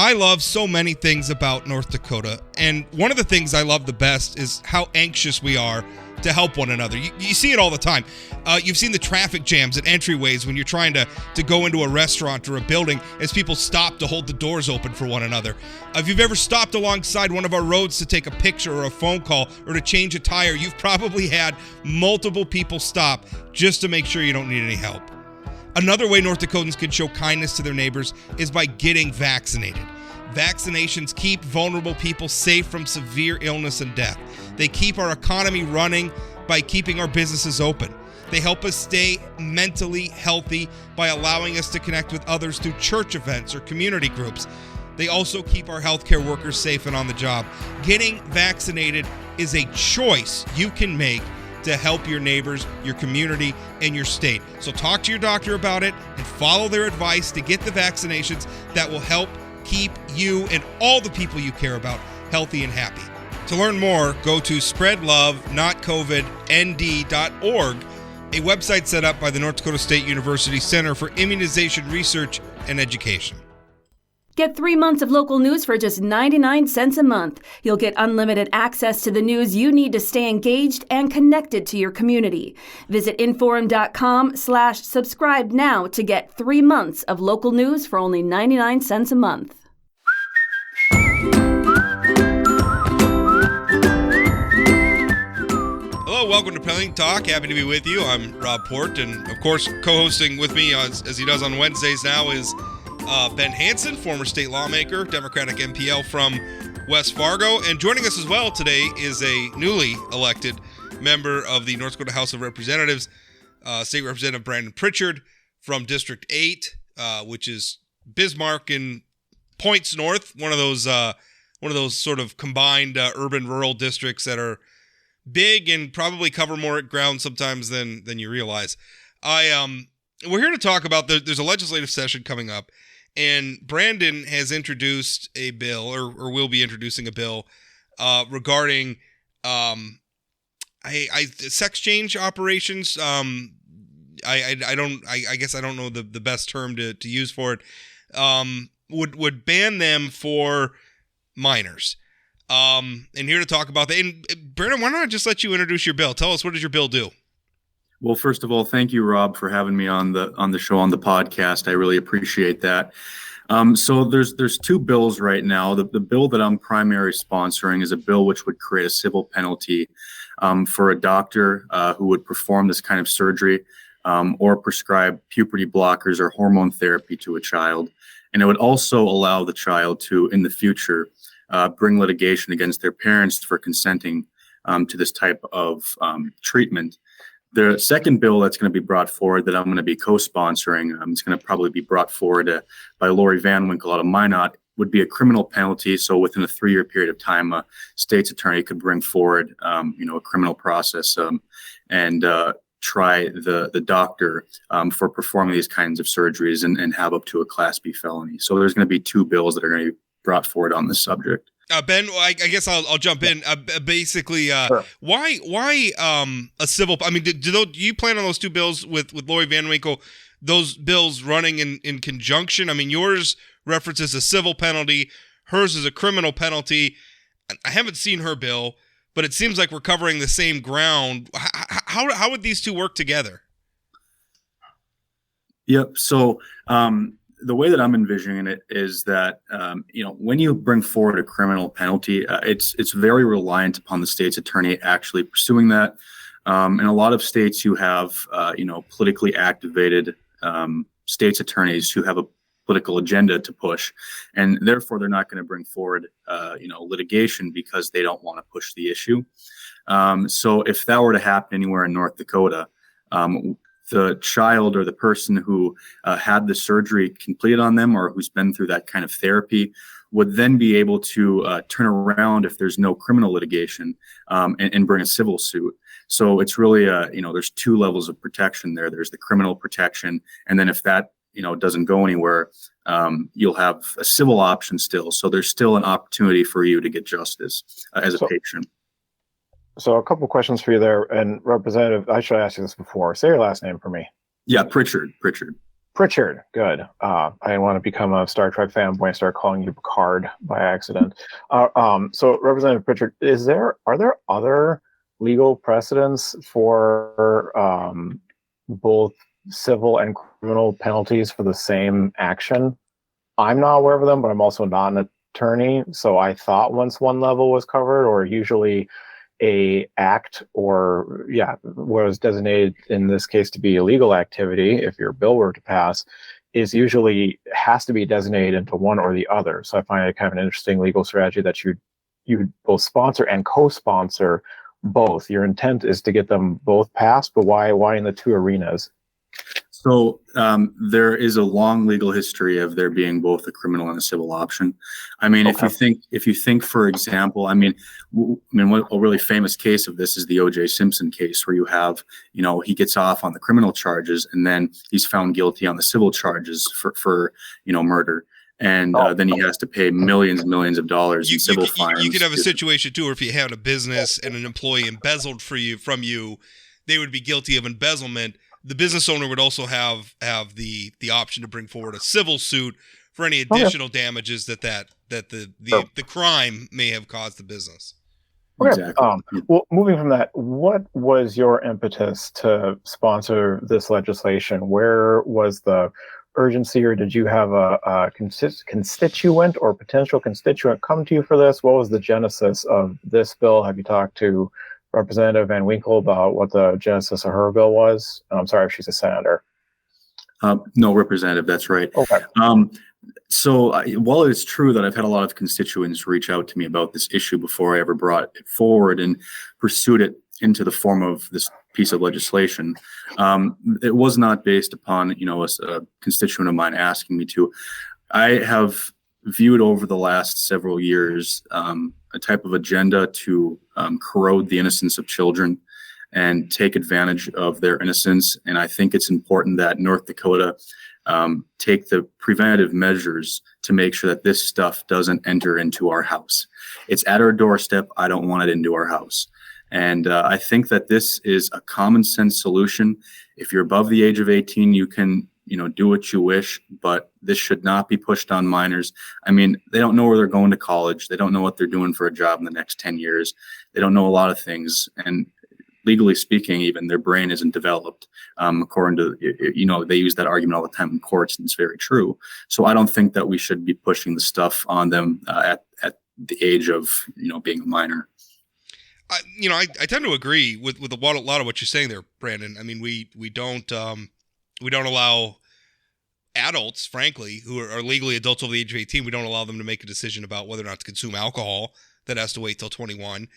I love so many things about North Dakota, and one of the things I love the best is how anxious we are to help one another. You see it all the time. You've seen the traffic jams at entryways when you're trying to go into a restaurant or a building as people stop to hold the doors open for one another. If you've ever stopped alongside one of our roads to take a picture or a phone call or to change a tire, you've probably had multiple people stop just to make sure you don't need any help. Another way North Dakotans can show kindness to their neighbors is by getting vaccinated. Vaccinations keep vulnerable people safe from severe illness and death. They keep our economy running by keeping our businesses open. They help us stay mentally healthy by allowing us to connect with others through church events or community groups. They also keep our healthcare workers safe and on the job. Getting vaccinated is a choice you can make to help your neighbors, your community, and your state. So talk to your doctor about it and follow their advice to get the vaccinations that will help keep you and all the people you care about healthy and happy. To learn more, go to spreadlovenotcovidnd.org, a website set up by the North Dakota State University Center for Immunization Research and Education. Get 3 months of local news for just 99 cents a month. You'll get unlimited access to the news you need to stay engaged and connected to your community. Visit inforum.com/subscribe now to get 3 months of local news for only 99 cents a month. Hello, welcome to Penalty Talk. Happy to be with you. I'm Rob Port, and of course, co-hosting with me as he does on Wednesdays now is Ben Hansen, former state lawmaker, Democratic MPL from West Fargo. And joining us as well today is a newly elected member of the North Dakota House of Representatives, State Representative Brandon Prichard from District 8, which is Bismarck and points north, one of those sort of combined urban-rural districts that are big and probably cover more ground sometimes than you realize. We're here to talk about there's a legislative session coming up, and Brandon has introduced a bill, or will be introducing a bill, regarding sex change operations. I guess I don't know the best term to use for it. Would ban them for minors. And here to talk about that. And Brandon, why don't I just let you introduce your bill? Tell us, what does your bill do? Well, first of all, thank you, Rob, for having me on the show, on the podcast. I really appreciate that. So there's two bills right now. The bill that I'm primary sponsoring is a bill which would create a civil penalty for a doctor who would perform this kind of surgery or prescribe puberty blockers or hormone therapy to a child. And it would also allow the child to, in the future, bring litigation against their parents for consenting to this type of treatment. The second bill that's going to be brought forward that I'm going to be co-sponsoring, it's going to probably be brought forward by Lori Van Winkle out of Minot, would be a criminal penalty. So within a 3-year period of time, a state's attorney could bring forward, a criminal process and try the doctor for performing these kinds of surgeries and have up to a Class B felony. So there's going to be two bills that are going to be brought forward on this subject. Ben, I guess I'll jump in. Basically, Sure. Why a civil? I mean, do you plan on those two bills with Lori Van Winkle? Those bills running in conjunction? I mean, yours references a civil penalty, hers is a criminal penalty. I haven't seen her bill, but it seems like we're covering the same ground. How would these two work together? Yep. So the way that I'm envisioning it is that, when you bring forward a criminal penalty, it's very reliant upon the state's attorney actually pursuing that. In a lot of states, you have, politically activated state's attorneys who have a political agenda to push, and therefore they're not going to bring forward, litigation because they don't want to push the issue. So if that were to happen anywhere in North Dakota, the child or the person who had the surgery completed on them or who's been through that kind of therapy would then be able to turn around if there's no criminal litigation and bring a civil suit. So it's really, there's two levels of protection there. There's the criminal protection. And then if that, doesn't go anywhere, you'll have a civil option still. So there's still an opportunity for you to get justice as a patient. So a couple questions for you there. And Representative, I should ask you this before. Say your last name for me. Yeah, Prichard. Prichard, good. I didn't want to become a Star Trek fanboy and start calling you Picard by accident. So, Representative Prichard, are there other legal precedents for both civil and criminal penalties for the same action? I'm not aware of them, but I'm also not an attorney, so I thought once one level was covered, or usually a act or was designated in this case to be illegal activity, if your bill were to pass, is usually has to be designated into one or the other. So I find it kind of an interesting legal strategy that you both sponsor and co-sponsor both. Your intent is to get them both passed, but why in the two arenas? So there is a long legal history of there being both a criminal and a civil option. I mean, Okay. if you think, for example, a really famous case of this is the O.J. Simpson case, where you have, he gets off on the criminal charges and then he's found guilty on the civil charges for murder. And then he has to pay millions and millions of dollars in civil fines. You could have a situation too, where if you had a business and an employee embezzled from you, they would be guilty of embezzlement. The business owner would also have the option to bring forward a civil suit for any additional damages that the crime may have caused the business. Okay. Exactly. Well, moving from that, what was your impetus to sponsor this legislation? Where was the urgency, or did you have a constituent or potential constituent come to you for this? What was the genesis of this bill? Have you talked to Representative Van Winkle about what the genesis of her bill was? I'm sorry if she's a senator. No, Representative, that's right. Okay. So while it's true that I've had a lot of constituents reach out to me about this issue before I ever brought it forward and pursued it into the form of this piece of legislation, it was not based upon, a constituent of mine asking me to. I have viewed over the last several years a type of agenda to corrode the innocence of children and take advantage of their innocence. And I think it's important that North Dakota take the preventative measures to make sure that this stuff doesn't enter into our house. It's at our doorstep. I don't want it into our house. And I think that this is a common sense solution. If you're above the age of 18, you can do what you wish, but this should not be pushed on minors. I mean, they don't know where they're going to college. They don't know what they're doing for a job in the next 10 years. They don't know a lot of things. And legally speaking, even their brain isn't developed. According to, they use that argument all the time in courts, and it's very true. So I don't think that we should be pushing the stuff on them at the age of, being a minor. I tend to agree with a lot of what you're saying there, Brandon. I mean, we don't allow adults, frankly, who are legally adults over the age of 18, we don't allow them to make a decision about whether or not to consume alcohol. That has to wait till 21.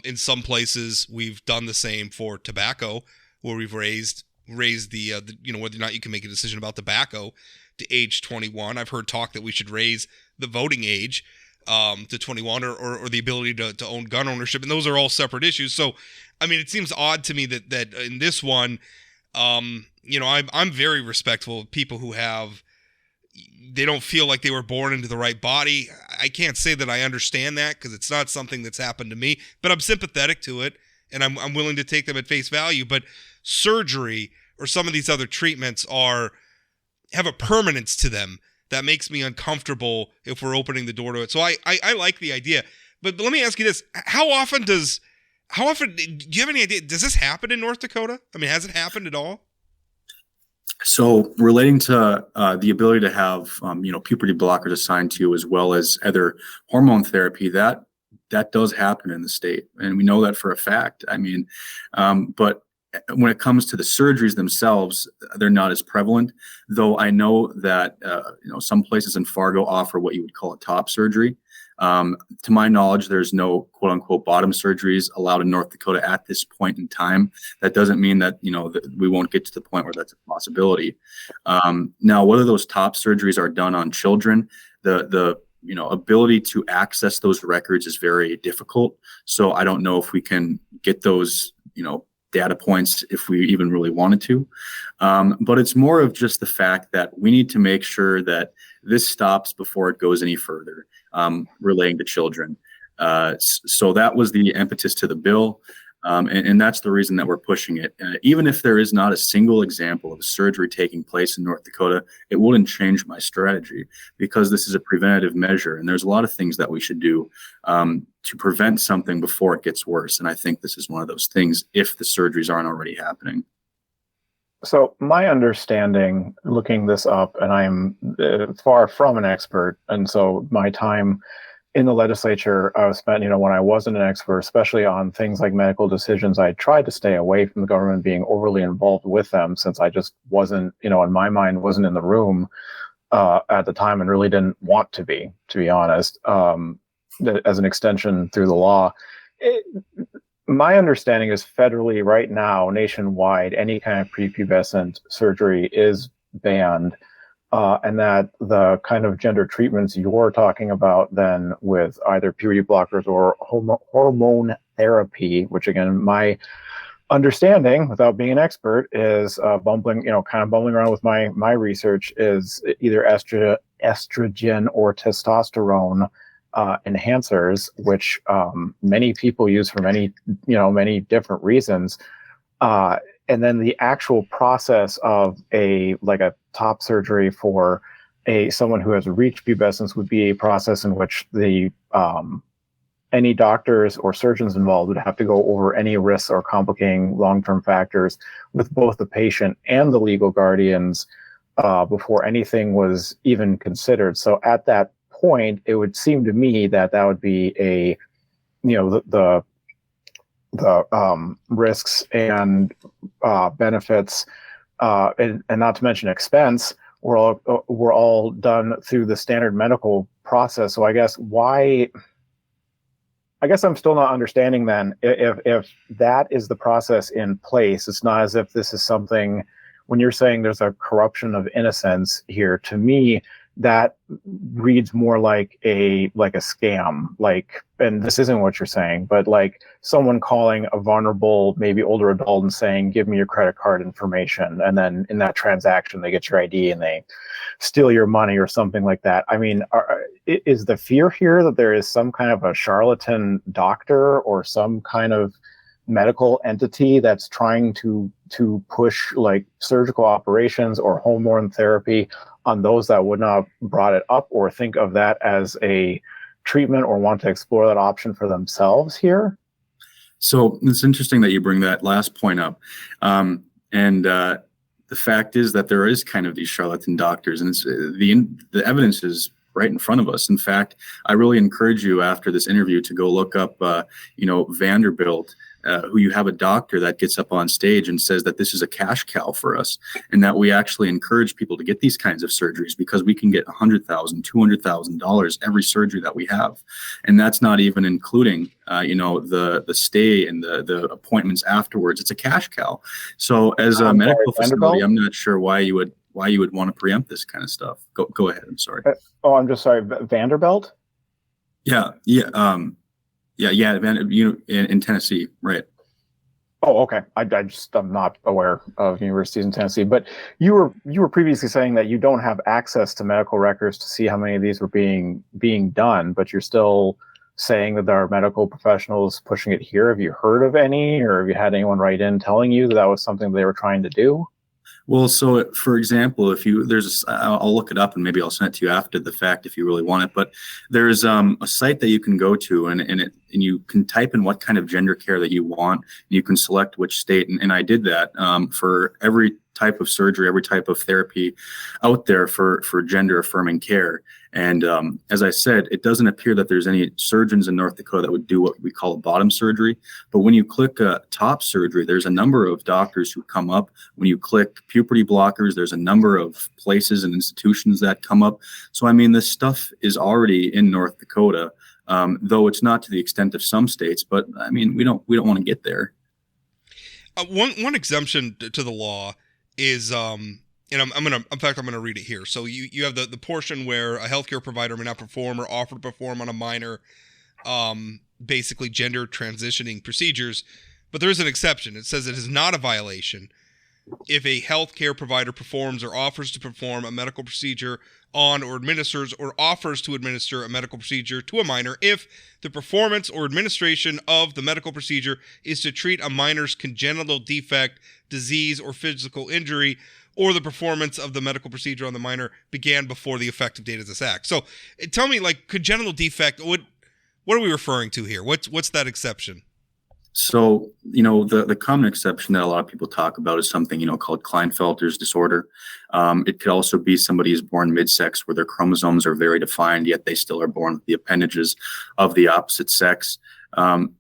In some places, we've done the same for tobacco, where we've raised the whether or not you can make a decision about tobacco to age 21. I've heard talk that we should raise the voting age to 21 or the ability to own gun ownership, and those are all separate issues. So, I mean, it seems odd to me that in this one, I'm very respectful of people who they don't feel like they were born into the right body. I can't say that I understand that because it's not something that's happened to me, but I'm sympathetic to it, and I'm willing to take them at face value. But surgery or some of these other treatments have a permanence to them that makes me uncomfortable if we're opening the door to it. So I like the idea. But let me ask you this. How often do you have any idea? Does this happen in North Dakota? I mean, has it happened at all? So relating to the ability to have, puberty blockers assigned to you, as well as other hormone therapy, that does happen in the state. And we know that for a fact. I mean, but when it comes to the surgeries themselves, they're not as prevalent, though I know that, some places in Fargo offer what you would call a top surgery. To my knowledge, there's no quote unquote bottom surgeries allowed in North Dakota at this point in time. That doesn't mean that, that we won't get to the point where that's a possibility. Now, whether those top surgeries are done on children, the ability to access those records is very difficult. So I don't know if we can get those, data points if we even really wanted to. But it's more of just the fact that we need to make sure that this stops before it goes any further, relating to children. So that was the impetus to the bill. And that's the reason that we're pushing it. Even if there is not a single example of surgery taking place in North Dakota, it wouldn't change my strategy, because this is a preventative measure. And there's a lot of things that we should do to prevent something before it gets worse. And I think this is one of those things, if the surgeries aren't already happening. So my understanding, looking this up, and I'm far from an expert, and so my time in the legislature I was spent, when I wasn't an expert, especially on things like medical decisions, I tried to stay away from the government being overly involved with them, since I just wasn't, in my mind, wasn't in the room at the time, and really didn't want to be honest, as an extension through the law. My understanding is federally right now, nationwide, any kind of prepubescent surgery is banned. And that the kind of gender treatments you're talking about then, with either puberty blockers or hormone therapy, which again, my understanding, without being an expert, is bumbling around with my research, is either estrogen or testosterone enhancers, which many people use for many different reasons. And then the actual process of a top surgery for someone who has reached pubescence would be a process in which the any doctors or surgeons involved would have to go over any risks or complicating long-term factors with both the patient and the legal guardians before anything was even considered. So at that point, it would seem to me that would be the risks and benefits, and not to mention expense, were all done through the standard medical process. So I guess I'm still not understanding then, if that is the process in place. It's not as if this is something, when you're saying there's a corruption of innocence here, to me that reads more like a scam, and this isn't what you're saying, but like someone calling a vulnerable, maybe older adult and saying, give me your credit card information, and then in that transaction they get your ID and they steal your money or something like that. I mean, is the fear here that there is some kind of a charlatan doctor or some kind of medical entity that's trying to push surgical operations or hormone therapy on those that would not have brought it up or think of that as a treatment or want to explore that option for themselves here? So it's interesting that you bring that last point up. The fact is that there is kind of these charlatan doctors, and it's the evidence is right in front of us. In fact, I really encourage you after this interview to go look up, Vanderbilt, who you have a doctor that gets up on stage and says that this is a cash cow for us, and that we actually encourage people to get these kinds of surgeries because we can get $100,000, $200,000 every surgery that we have. And that's not even including, the stay and the appointments afterwards. It's a cash cow. So as a medical facility, I'm not sure why you would want to preempt this kind of stuff. Go ahead. I'm sorry. I'm just sorry. Vanderbilt? Yeah. In Tennessee, right? Oh, okay. I'm not aware of universities in Tennessee, but you were previously saying that you don't have access to medical records to see how many of these were being done, but you're still saying that there are medical professionals pushing it here. Have you heard of any, or have you had anyone write in telling you that was something they were trying to do? Well, so for example, I'll look it up and maybe I'll send it to you after the fact if you really want it. But there's a site that you can go to and you can type in what kind of gender care that you want. And you can select which state. And I did that for every type of surgery, every type of therapy out there for gender-affirming care. And as I said, it doesn't appear that there's any surgeons in North Dakota that would do what we call a bottom surgery. But when you click top surgery, there's a number of doctors who come up. When you click puberty blockers, there's a number of places and institutions that come up. So, I mean, this stuff is already in North Dakota, though it's not to the extent of some states. But, I mean, we don't want to get there. One exemption to the law is and I'm gonna read it here. So you have the portion where a healthcare provider may not perform or offer to perform on a minor, basically gender transitioning procedures, but there is an exception. It says it is not a violation if a healthcare provider performs or offers to perform a medical procedure on or administers or offers to administer a medical procedure to a minor if the performance or administration of the medical procedure is to treat a minor's congenital defect, disease, or physical injury, or the performance of the medical procedure on the minor began before the effective date of this act. So tell me, like, congenital defect, what are we referring to here? What's that exception? So, the common exception that a lot of people talk about is something, called Klinefelter's disorder. It could also be somebody who's born mid-sex where their chromosomes are very defined, yet they still are born with the appendages of the opposite sex.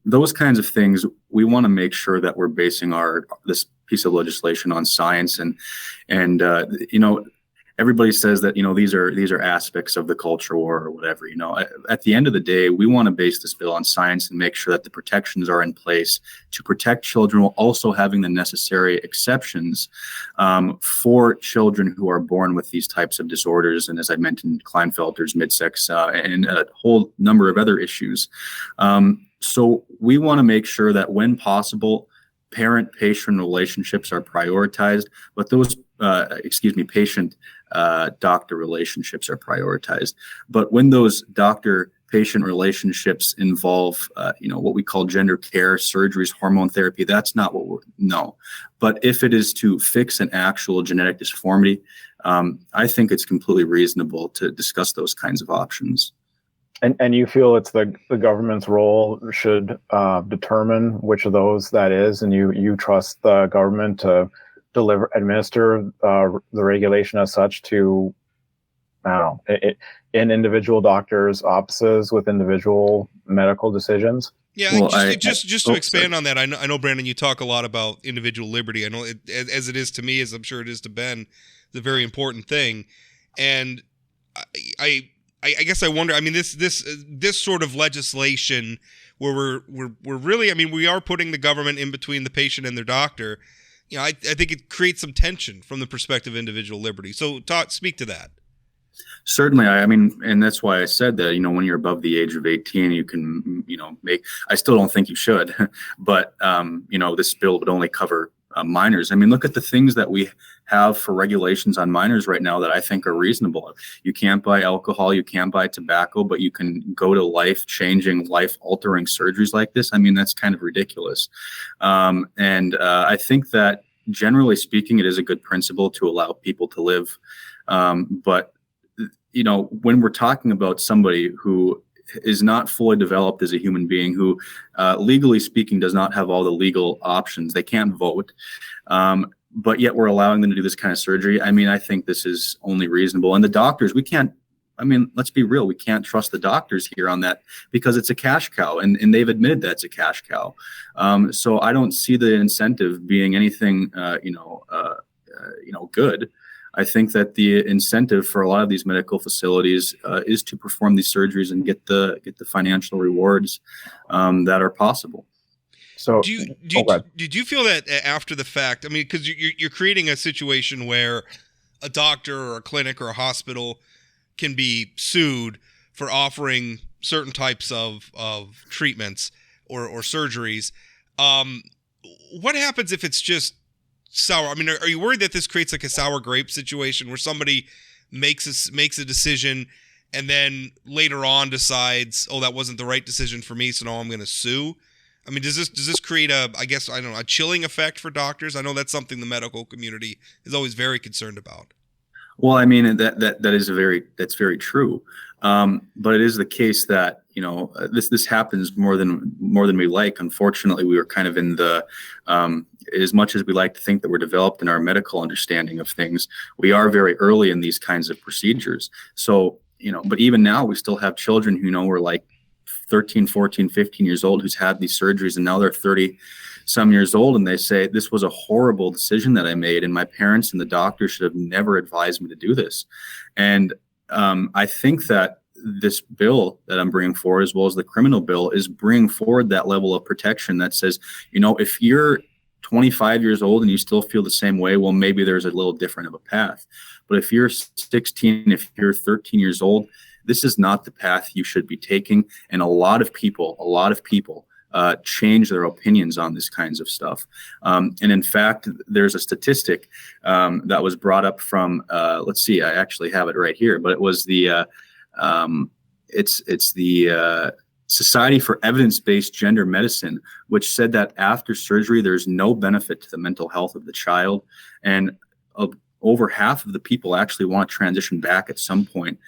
Those kinds of things, we want to make sure that we're basing this piece of legislation on science. And everybody says that, these are aspects of the culture war or whatever. At the end of the day, we want to base this bill on science and make sure that the protections are in place to protect children while also having the necessary exceptions for children who are born with these types of disorders. And as I mentioned, Klinefelter's, mid-sex, and a whole number of other issues. So we want to make sure that when possible, parent-patient relationships are prioritized, but those, patient-doctor relationships are prioritized. But when those doctor-patient relationships involve, what we call gender care, surgeries, hormone therapy, that's not what no. But if it is to fix an actual genetic disformity, I think it's completely reasonable to discuss those kinds of options. And you feel it's the government's role should determine which of those that is, and you trust the government to administer the regulation as such to, in individual doctors' offices with individual medical decisions? Yeah, well, just to expand on that, I know, Brandon, you talk a lot about individual liberty. I know as it is to me, as I'm sure it is to Ben, the very important thing. And I guess I wonder. I mean, this sort of legislation where we're really, we are putting the government in between the patient and their doctor. I think it creates some tension from the perspective of individual liberty. So, speak to that. Certainly, and that's why I said that. When you're above the age of 18, you can, I still don't think you should, but this bill would only cover minors. Look at the things that we have for regulations on minors right now that I think are reasonable. You can't buy alcohol, you can't buy tobacco, but you can go to life-changing, life-altering surgeries like this. That's kind of ridiculous. And I think that generally speaking, it is a good principle to allow people to live. But when we're talking about somebody who is not fully developed as a human being, who legally speaking does not have all the legal options, they can't vote, but yet we're allowing them to do this kind of surgery. I think this is only reasonable. And the doctors, we can't, let's be real, we can't trust the doctors here on that because it's a cash cow, and they've admitted that it's a cash cow. So I don't see the incentive being anything, good. I think that the incentive for a lot of these medical facilities is to perform these surgeries and get the financial rewards that are possible. So, did you feel that after the fact? Because you're creating a situation where a doctor or a clinic or a hospital can be sued for offering certain types of treatments or surgeries. What happens if it's just sour? Are you worried that this creates like a sour grape situation where somebody makes a decision and then later on decides, oh, that wasn't the right decision for me, so now I'm going to sue? Does this create a chilling effect for doctors? I know that's something the medical community is always very concerned about. Well, that's very true. But it is the case that, this happens more than we like. Unfortunately, we were kind of in the, as much as we like to think that we're developed in our medical understanding of things, we are very early in these kinds of procedures. So, but even now we still have children who were like 13, 14, 15 years old who's had these surgeries, and now they're 30 some years old, and they say, this was a horrible decision that I made, and my parents and the doctor should have never advised me to do this. And I think that this bill that I'm bringing forward, as well as the criminal bill, is bringing forward that level of protection that says, if you're 25 years old and you still feel the same way, well, maybe there's a little different of a path. But if you're 16, if you're 13 years old, this is not the path you should be taking. And a lot of people change their opinions on this kinds of stuff. And in fact, there's a statistic that was brought up from, let's see, I actually have it right here, but it was the, it's the Society for Evidence-Based Gender Medicine, which said that after surgery, there's no benefit to the mental health of the child. And over half of the people actually want to transition back at some point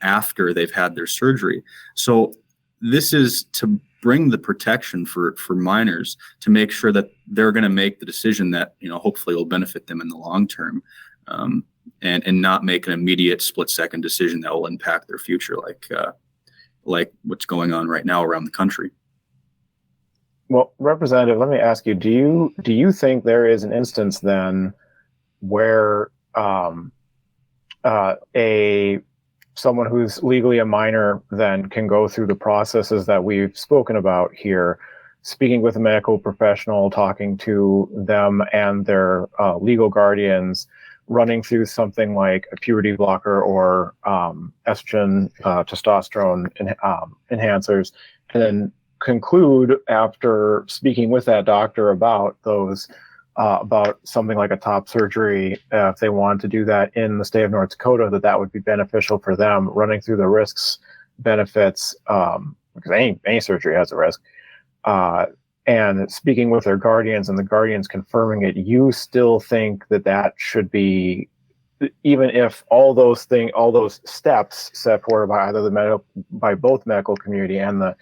after they've had their surgery. So this is to bring the protection for minors, to make sure that they're going to make the decision that, hopefully will benefit them in the long term, and not make an immediate split-second decision that will impact their future, like what's going on right now around the country. Well, Representative, let me ask you, do you think there is an instance then where someone who's legally a minor then can go through the processes that we've spoken about here, speaking with a medical professional, talking to them and their legal guardians, running through something like a puberty blocker or estrogen, testosterone enhancers, and then conclude after speaking with that doctor about those, about something like a top surgery, if they want to do that in the state of North Dakota, that would be beneficial for them, running through the risks, benefits, because any surgery has a risk, and speaking with their guardians and the guardians confirming it. You still think that should be, even if all those steps set forward by both medical community and the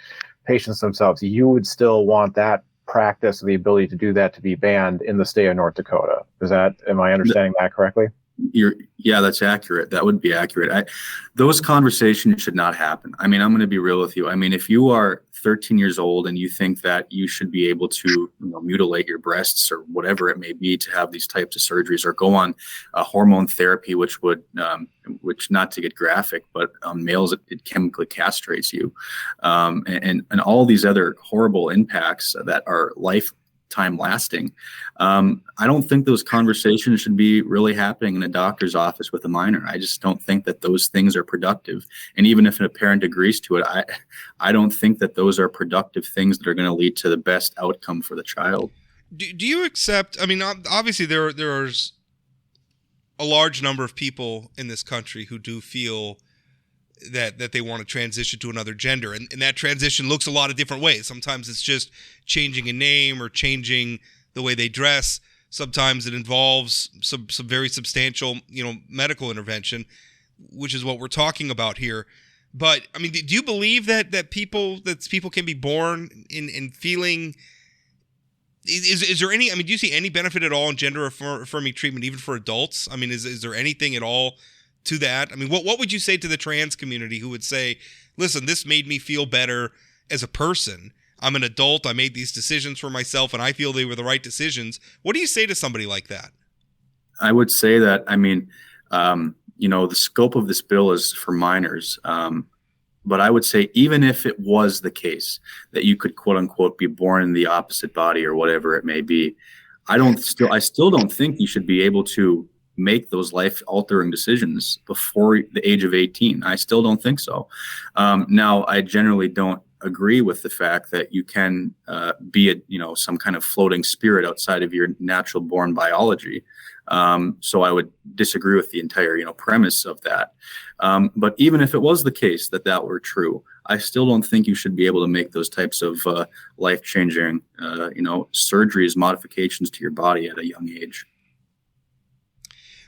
patients themselves, you would still want that practice, the ability to do that, to be banned in the state of North Dakota. Am I understanding that correctly? Yeah, that's accurate. That would be accurate. Those conversations should not happen. I'm going to be real with you. If you are 13 years old and you think that you should be able to mutilate your breasts or whatever it may be to have these types of surgeries, or go on hormone therapy, which would, which, not to get graphic, but on males, it chemically castrates you, and all these other horrible impacts that are lifetime lasting. I don't think those conversations should be really happening in a doctor's office with a minor. I just don't think that those things are productive. And even if a parent agrees to it, I don't think that those are productive things that are going to lead to the best outcome for the child. Do you accept, obviously there's a large number of people in this country who do feel that they want to transition to another gender, and that transition looks a lot of different ways. Sometimes it's just changing a name or changing the way they dress. Sometimes it involves some very substantial, medical intervention, which is what we're talking about here. But do you believe that people can be born in feeling? Is there any? Do you see any benefit at all in gender affirming treatment, even for adults? Is there anything at all to that? What would you say to the trans community who would say, listen, this made me feel better as a person. I'm an adult. I made these decisions for myself, and I feel they were the right decisions. What do you say to somebody like that? I would say that, the scope of this bill is for minors. But I would say, even if it was the case that you could, quote unquote, be born in the opposite body or whatever it may be, I still don't think you should be able to make those life-altering decisions before the age of 18. I still don't think so. Now, I generally don't agree with the fact that you can be some kind of floating spirit outside of your natural born biology. So I would disagree with the entire premise of that. But even if it was the case that were true, I still don't think you should be able to make those types of life-changing surgeries, modifications to your body at a young age.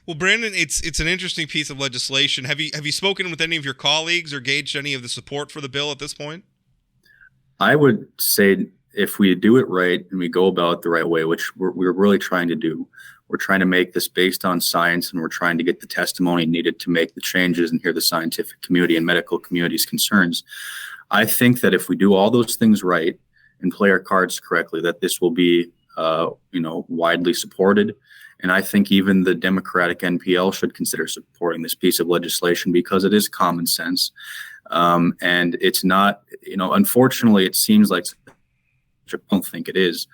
Well, Brandon, it's an interesting piece of legislation. Have you spoken with any of your colleagues or gauged any of the support for the bill at this point? I would say, if we do it right and we go about it the right way, which we're really trying to do, we're trying to make this based on science, and we're trying to get the testimony needed to make the changes and hear the scientific community and medical community's concerns. I think that if we do all those things right and play our cards correctly, that this will be, widely supported. And I think even the Democratic NPL should consider supporting this piece of legislation, because it is common sense. And it's not, unfortunately, it seems like, I don't think it is.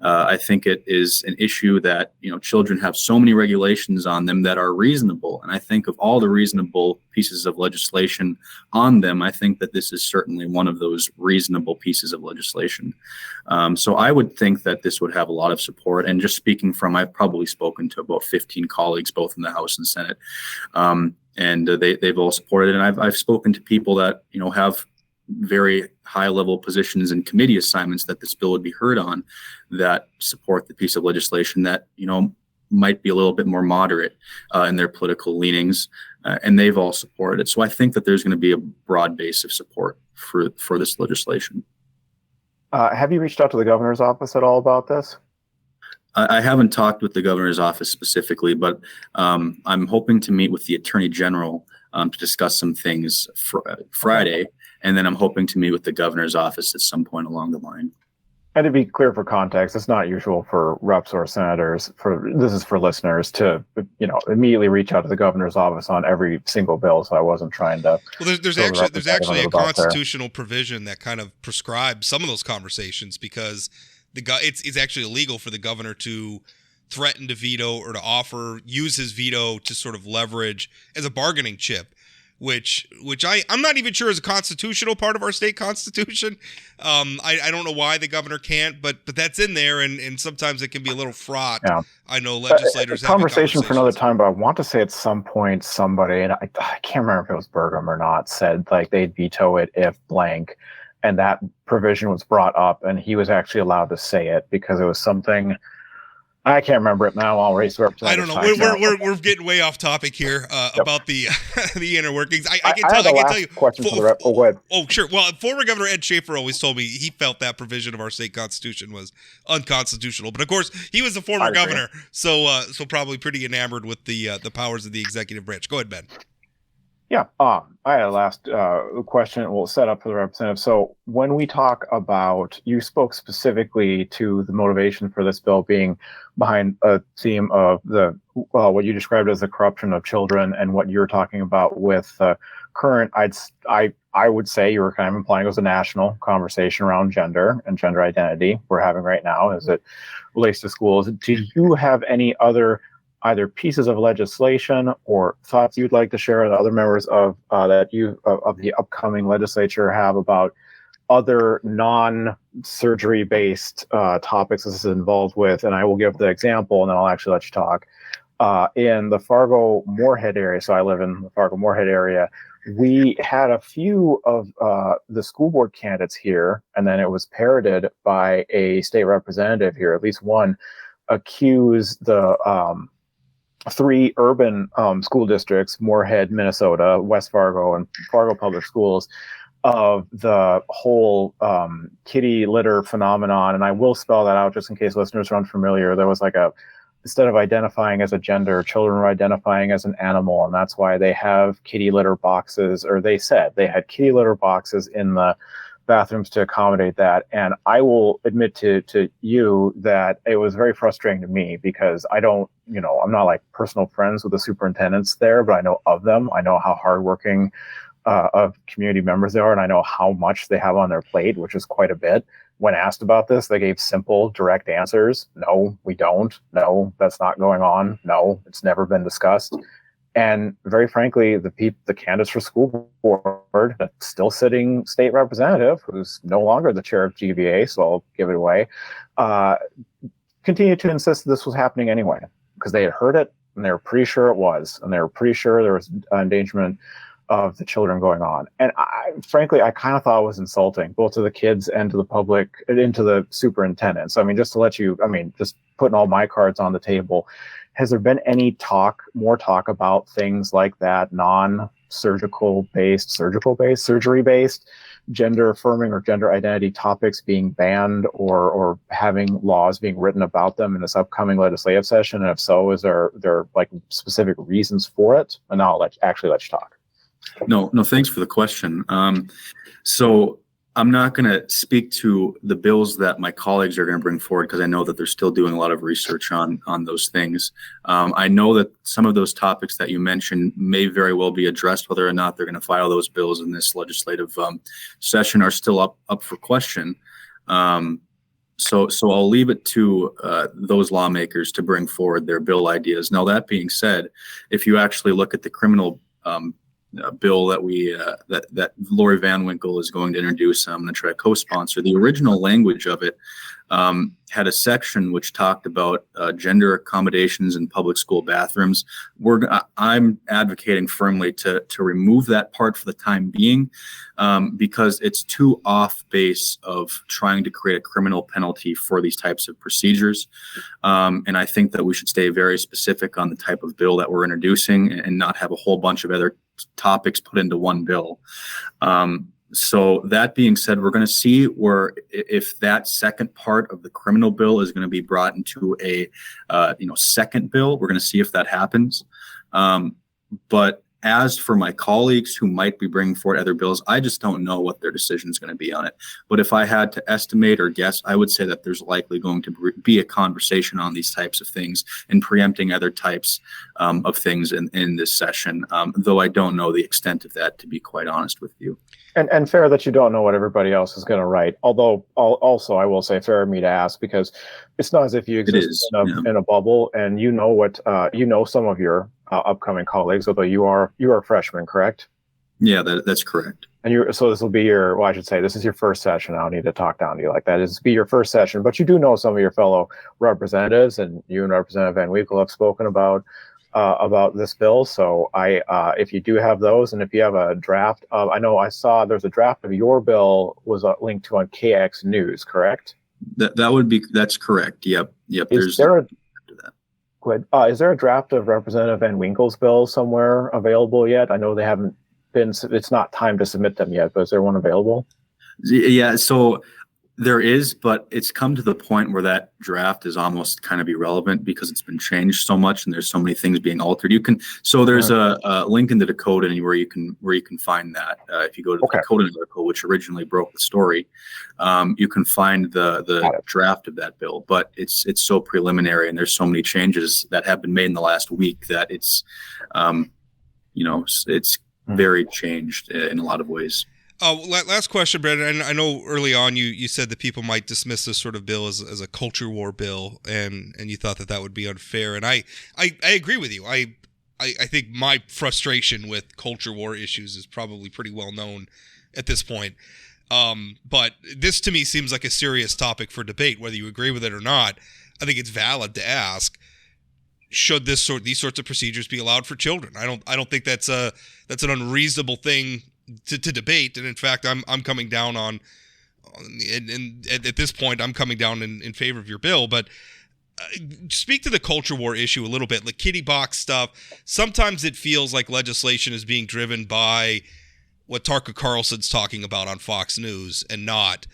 I think it is an issue that, children have so many regulations on them that are reasonable. And I think of all the reasonable pieces of legislation on them, I think that this is certainly one of those reasonable pieces of legislation. So I would think that this would have a lot of support. And just speaking from, I've probably spoken to about 15 colleagues, both in the House and Senate, and they've all supported it. And I've spoken to people that, have very high level positions in committee assignments that this bill would be heard on, that support the piece of legislation that, might be a little bit more moderate in their political leanings, and they've all supported it. So I think that there's going to be a broad base of support for this legislation. Have you reached out to the governor's office at all about this? I haven't talked with the governor's office specifically, but I'm hoping to meet with the attorney general to discuss some things Friday. And then I'm hoping to meet with the governor's office at some point along the line. And to be clear for context, it's not usual for reps or senators, this is for listeners, to immediately reach out to the governor's office on every single bill. So I wasn't trying to. Well, there's actually a constitutional provision that kind of prescribes some of those conversations, because it's actually illegal for the governor to threaten to veto or to use his veto to sort of leverage as a bargaining chip. Which I'm not even sure is a constitutional part of our state constitution. I don't know why the governor can't, but that's in there, and sometimes it can be a little fraught. Yeah. I know legislators have conversation for another time, but I want to say at some point somebody, and I can't remember if it was Burgum or not, said like they'd veto it if blank, and that provision was brought up, and he was actually allowed to say it because it was something. I can't remember it now. I'll raise representative. I don't know. We're getting way off topic here about the inner workings. I can tell you. Question for the rep. Oh, go ahead. Oh, sure. Well, former Governor Ed Schaefer always told me he felt that provision of our state constitution was unconstitutional. But of course, he was a former governor, so probably pretty enamored with the powers of the executive branch. Go ahead, Ben. Yeah, I had a last question we'll set up for the representative. So when we talk about, you spoke specifically to the motivation for this bill being behind a theme of what you described as the corruption of children, and what you're talking about with current, I would say you were kind of implying it was a national conversation around gender and gender identity we're having right now as it relates to schools. Do you have any other either pieces of legislation or thoughts you'd like to share with other members of the upcoming legislature have about other non-surgery based topics this is involved with? And I will give the example, and then I'll actually let you talk. In the Fargo-Moorhead area, so I live in the Fargo-Moorhead area, we had a few of the school board candidates here, and then it was parroted by a state representative here, at least one, accuse the three urban school districts, Moorhead, Minnesota, West Fargo, and Fargo Public Schools, of the whole kitty litter phenomenon. And I will spell that out just in case listeners are unfamiliar. There was instead of identifying as a gender, children were identifying as an animal. And that's why they have kitty litter boxes, or they said they had kitty litter boxes in the bathrooms to accommodate that. And I will admit to you that it was very frustrating to me, because I'm not like personal friends with the superintendents there, but I know of them. I know how hardworking of community members they are, and I know how much they have on their plate, which is quite a bit. When asked about this, they gave simple, direct answers. No, we don't. No, that's not going on. No, it's never been discussed. And very frankly, the candidates for school board, still sitting state representative, who's no longer the chair of GVA, so I'll give it away, continued to insist that this was happening anyway, because they had heard it, and they were pretty sure it was, and they were pretty sure there was endangerment of the children going on. And frankly, I kind of thought it was insulting, both to the kids and to the public, and to the superintendents. Just putting all my cards on the table, has there been any more talk about things like that, non-surgical based, surgery based, gender affirming or gender identity topics being banned, or having laws being written about them in this upcoming legislative session? And if so, is there like specific reasons for it? And I'll let you talk. No, thanks for the question. So I'm not going to speak to the bills that my colleagues are going to bring forward, because I know that they're still doing a lot of research on those things. I know that some of those topics that you mentioned may very well be addressed. Whether or not they're going to file those bills in this legislative session are still up for question. So I'll leave it to those lawmakers to bring forward their bill ideas. Now, that being said, if you actually look at the criminal bill that that Lori Van Winkle is going to introduce, I'm going to try to co-sponsor. The original language of it had a section which talked about gender accommodations in public school bathrooms. I'm advocating firmly to remove that part for the time being, because it's too off base of trying to create a criminal penalty for these types of procedures. And I think that we should stay very specific on the type of bill that we're introducing and not have a whole bunch of other topics put into one bill. So that being said, we're going to see if that second part of the criminal bill is going to be brought into a second bill. We're going to see if that happens. But as for my colleagues who might be bringing forward other bills, I just don't know what their decision is going to be on it. But if I had to estimate or guess, I would say that there's likely going to be a conversation on these types of things and preempting other types of things in this session, though I don't know the extent of that, to be quite honest with you. And fair that you don't know what everybody else is going to write. Although also I will say fair of me to ask, because it's not as if you exist in a bubble and you know what some of your upcoming colleagues, although you are a freshman, correct? Yeah, that's correct. And so this will be this is your first session. I don't need to talk down to you like that. This will be your first session, but you do know some of your fellow representatives, and you and Representative Van Winkle have spoken about this bill. So if you do have those, and if you have a draft of, I know I saw there's a draft of your bill was linked to on KX News, correct? That's correct. Yep. Is there a draft of Representative Van Winkle's bill somewhere available yet? I know they haven't been, it's not time to submit them yet, but is there one available? Yeah, so there is, but it's come to the point where that draft is almost kind of irrelevant because it's been changed so much and there's so many things being altered. There's a link in the Dakota where you can find that. If you go to the Dakota article, which originally broke the story, you can find the draft of that bill. But it's so preliminary and there's so many changes that have been made in the last week that it's very changed in a lot of ways. Last question, Brandon. I know early on you said that people might dismiss this sort of bill as a culture war bill, and you thought that would be unfair. And I agree with you. I think my frustration with culture war issues is probably pretty well known at this point. But this to me seems like a serious topic for debate, whether you agree with it or not. I think it's valid to ask, should these sorts of procedures be allowed for children? I don't think that's an unreasonable thing to debate, and in fact, I'm coming down on at this point, I'm coming down in favor of your bill. But speak to the culture war issue a little bit, like kitty box stuff. Sometimes it feels like legislation is being driven by what Tucker Carlson's talking about on Fox News, and not,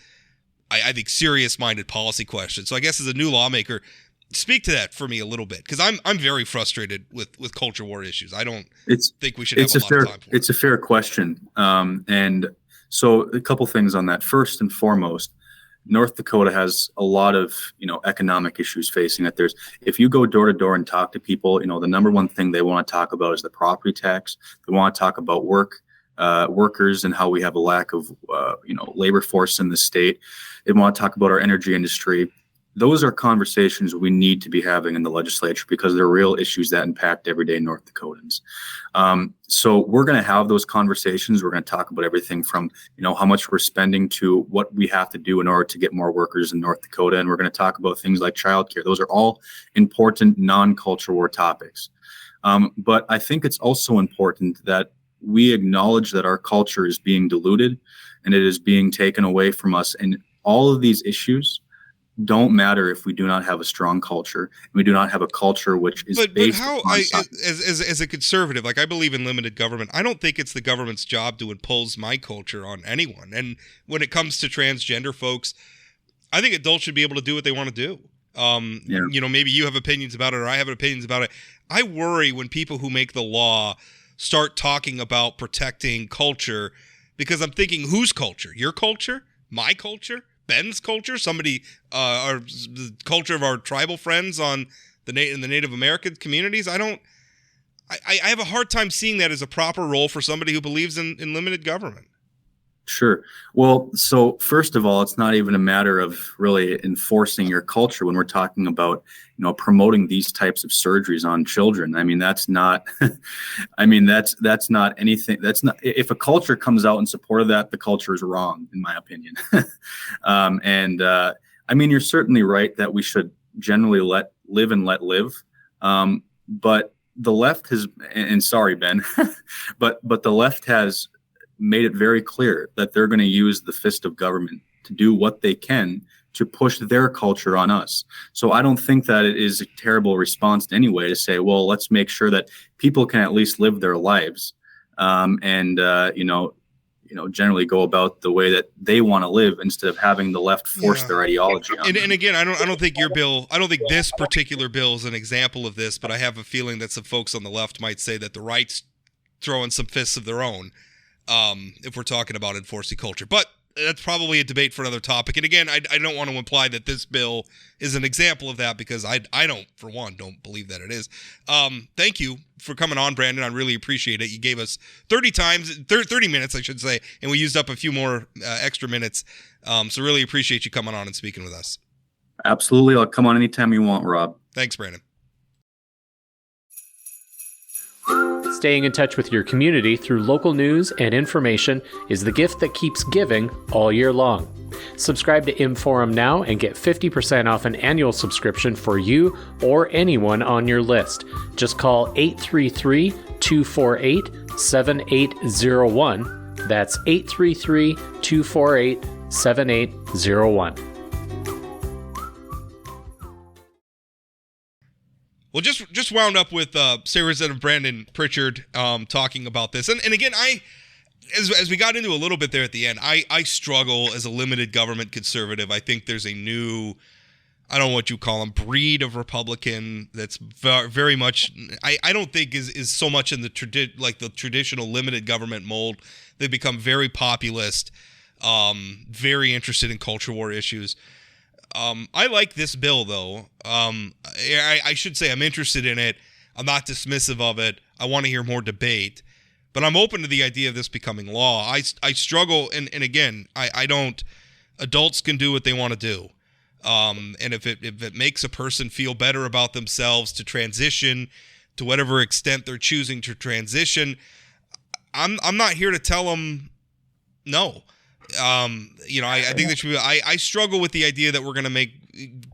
I think, serious-minded policy questions. So I guess as a new lawmaker, speak to that for me a little bit, because I'm very frustrated with culture war issues. I don't think we should have a lot of time for it. It's a fair question. And so a couple things on that. First and foremost, North Dakota has a lot of, economic issues facing it. If you go door to door and talk to people, the number one thing they want to talk about is the property tax. They want to talk about workers and how we have a lack of, labor force in the state. They want to talk about our energy industry. Those are conversations we need to be having in the legislature because they're real issues that impact everyday North Dakotans. So we're going to have those conversations. We're going to talk about everything from, how much we're spending to what we have to do in order to get more workers in North Dakota. And we're going to talk about things like childcare. Those are all important non-culture war topics. But I think it's also important that we acknowledge that our culture is being diluted and it is being taken away from us. And all of these issues don't matter if we do not have a strong culture. We do not have a culture which is based on as a conservative, like, I believe in limited government. I don't think it's the government's job to impose my culture on anyone. And when it comes to transgender folks, I think adults should be able to do what they want to do. Maybe you have opinions about it or I have opinions about it. I worry when people who make the law start talking about protecting culture, because I'm thinking, whose culture? Your culture? My culture? Ben's culture? The culture of our tribal friends in the Native American communities? I have a hard time seeing that as a proper role for somebody who believes in limited government. Sure. Well, so first of all, it's not even a matter of really enforcing your culture when we're talking about, promoting these types of surgeries on children. I mean, that's not, that's not anything. That's not, if a culture comes out in support of that, the culture is wrong, in my opinion. You're certainly right that we should generally let live and let live. But the left has, and sorry, Ben, but the left has made it very clear that they're going to use the fist of government to do what they can to push their culture on us. So I don't think that it is a terrible response anyway to say, well, let's make sure that people can at least live their lives, generally go about the way that they want to live instead of having the left force their ideology on them. And again, I don't think your bill, I don't think this particular bill is an example of this, but I have a feeling that some folks on the left might say that the right's throwing some fists of their own. If we're talking about enforcing culture. But that's probably a debate for another topic. And again, I don't want to imply that this bill is an example of that, because I don't, for one, don't believe that it is. Thank you for coming on, Brandon. I really appreciate it. You gave us 30 minutes, I should say, and we used up a few more extra minutes. So really appreciate you coming on and speaking with us. Absolutely. I'll come on anytime you want, Rob. Thanks, Brandon. Staying in touch with your community through local news and information is the gift that keeps giving all year long. Subscribe to Inforum now and get 50% off an annual subscription for you or anyone on your list. Just call 833-248-7801. That's 833-248-7801. Well, just wound up with Sarah and Brandon Prichard talking about this. And again, as we got into a little bit there at the end, I struggle as a limited government conservative. I think there's a new, I don't know what you call them, breed of Republican that's very much, I don't think is so much in the traditional limited government mold. They've become very populist, very interested in culture war issues. I like this bill, though. I should say I'm interested in it. I'm not dismissive of it. I want to hear more debate. But I'm open to the idea of this becoming law. I struggle, and again, I don't. Adults can do what they want to do. And if it makes a person feel better about themselves to transition to whatever extent they're choosing to transition, I'm not here to tell them no. I think that should be, I struggle with the idea that we're going to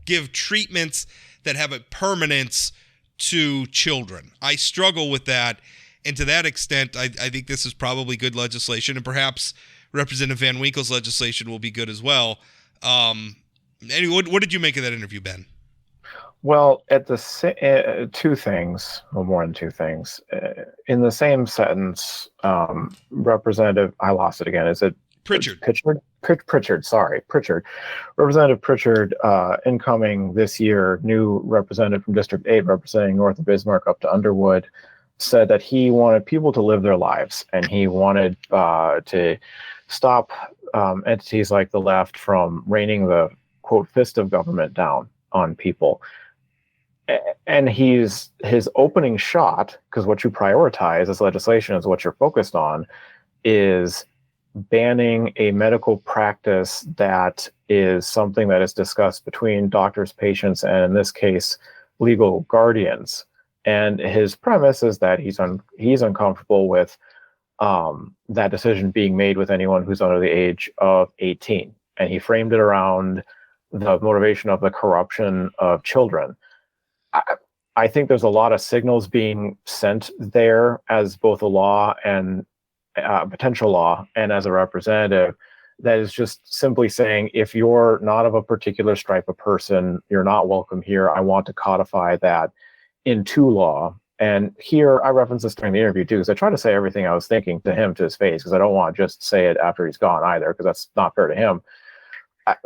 give treatments that have a permanence to children. I struggle with that. And to that extent, I think this is probably good legislation, and perhaps Representative Van Winkle's legislation will be good as well. Anyway, what did you make of that interview, Ben? Well, at two things, or more than two things. In the same sentence, Representative, I lost it again. Is it Prichard. Prichard. Representative Prichard, incoming this year, new representative from District 8, representing north of Bismarck up to Underwood, said that he wanted people to live their lives, and he wanted to stop entities like the left from raining the, quote, fist of government down on people. And his opening shot, because what you prioritize as legislation is what you're focused on, is banning a medical practice that is something that is discussed between doctors, patients, and in this case, legal guardians. And his premise is that he's uncomfortable with that decision being made with anyone who's under the age of 18. And he framed it around the motivation of the corruption of children. I think there's a lot of signals being sent there as both a law and potential law, and as a representative, that is just simply saying, if you're not of a particular stripe of person, you're not welcome here. I want to codify that into law. And here, I referenced this during the interview too, because I try to say everything I was thinking to him to his face, because I don't want to just say it after he's gone either, because that's not fair to him. I'm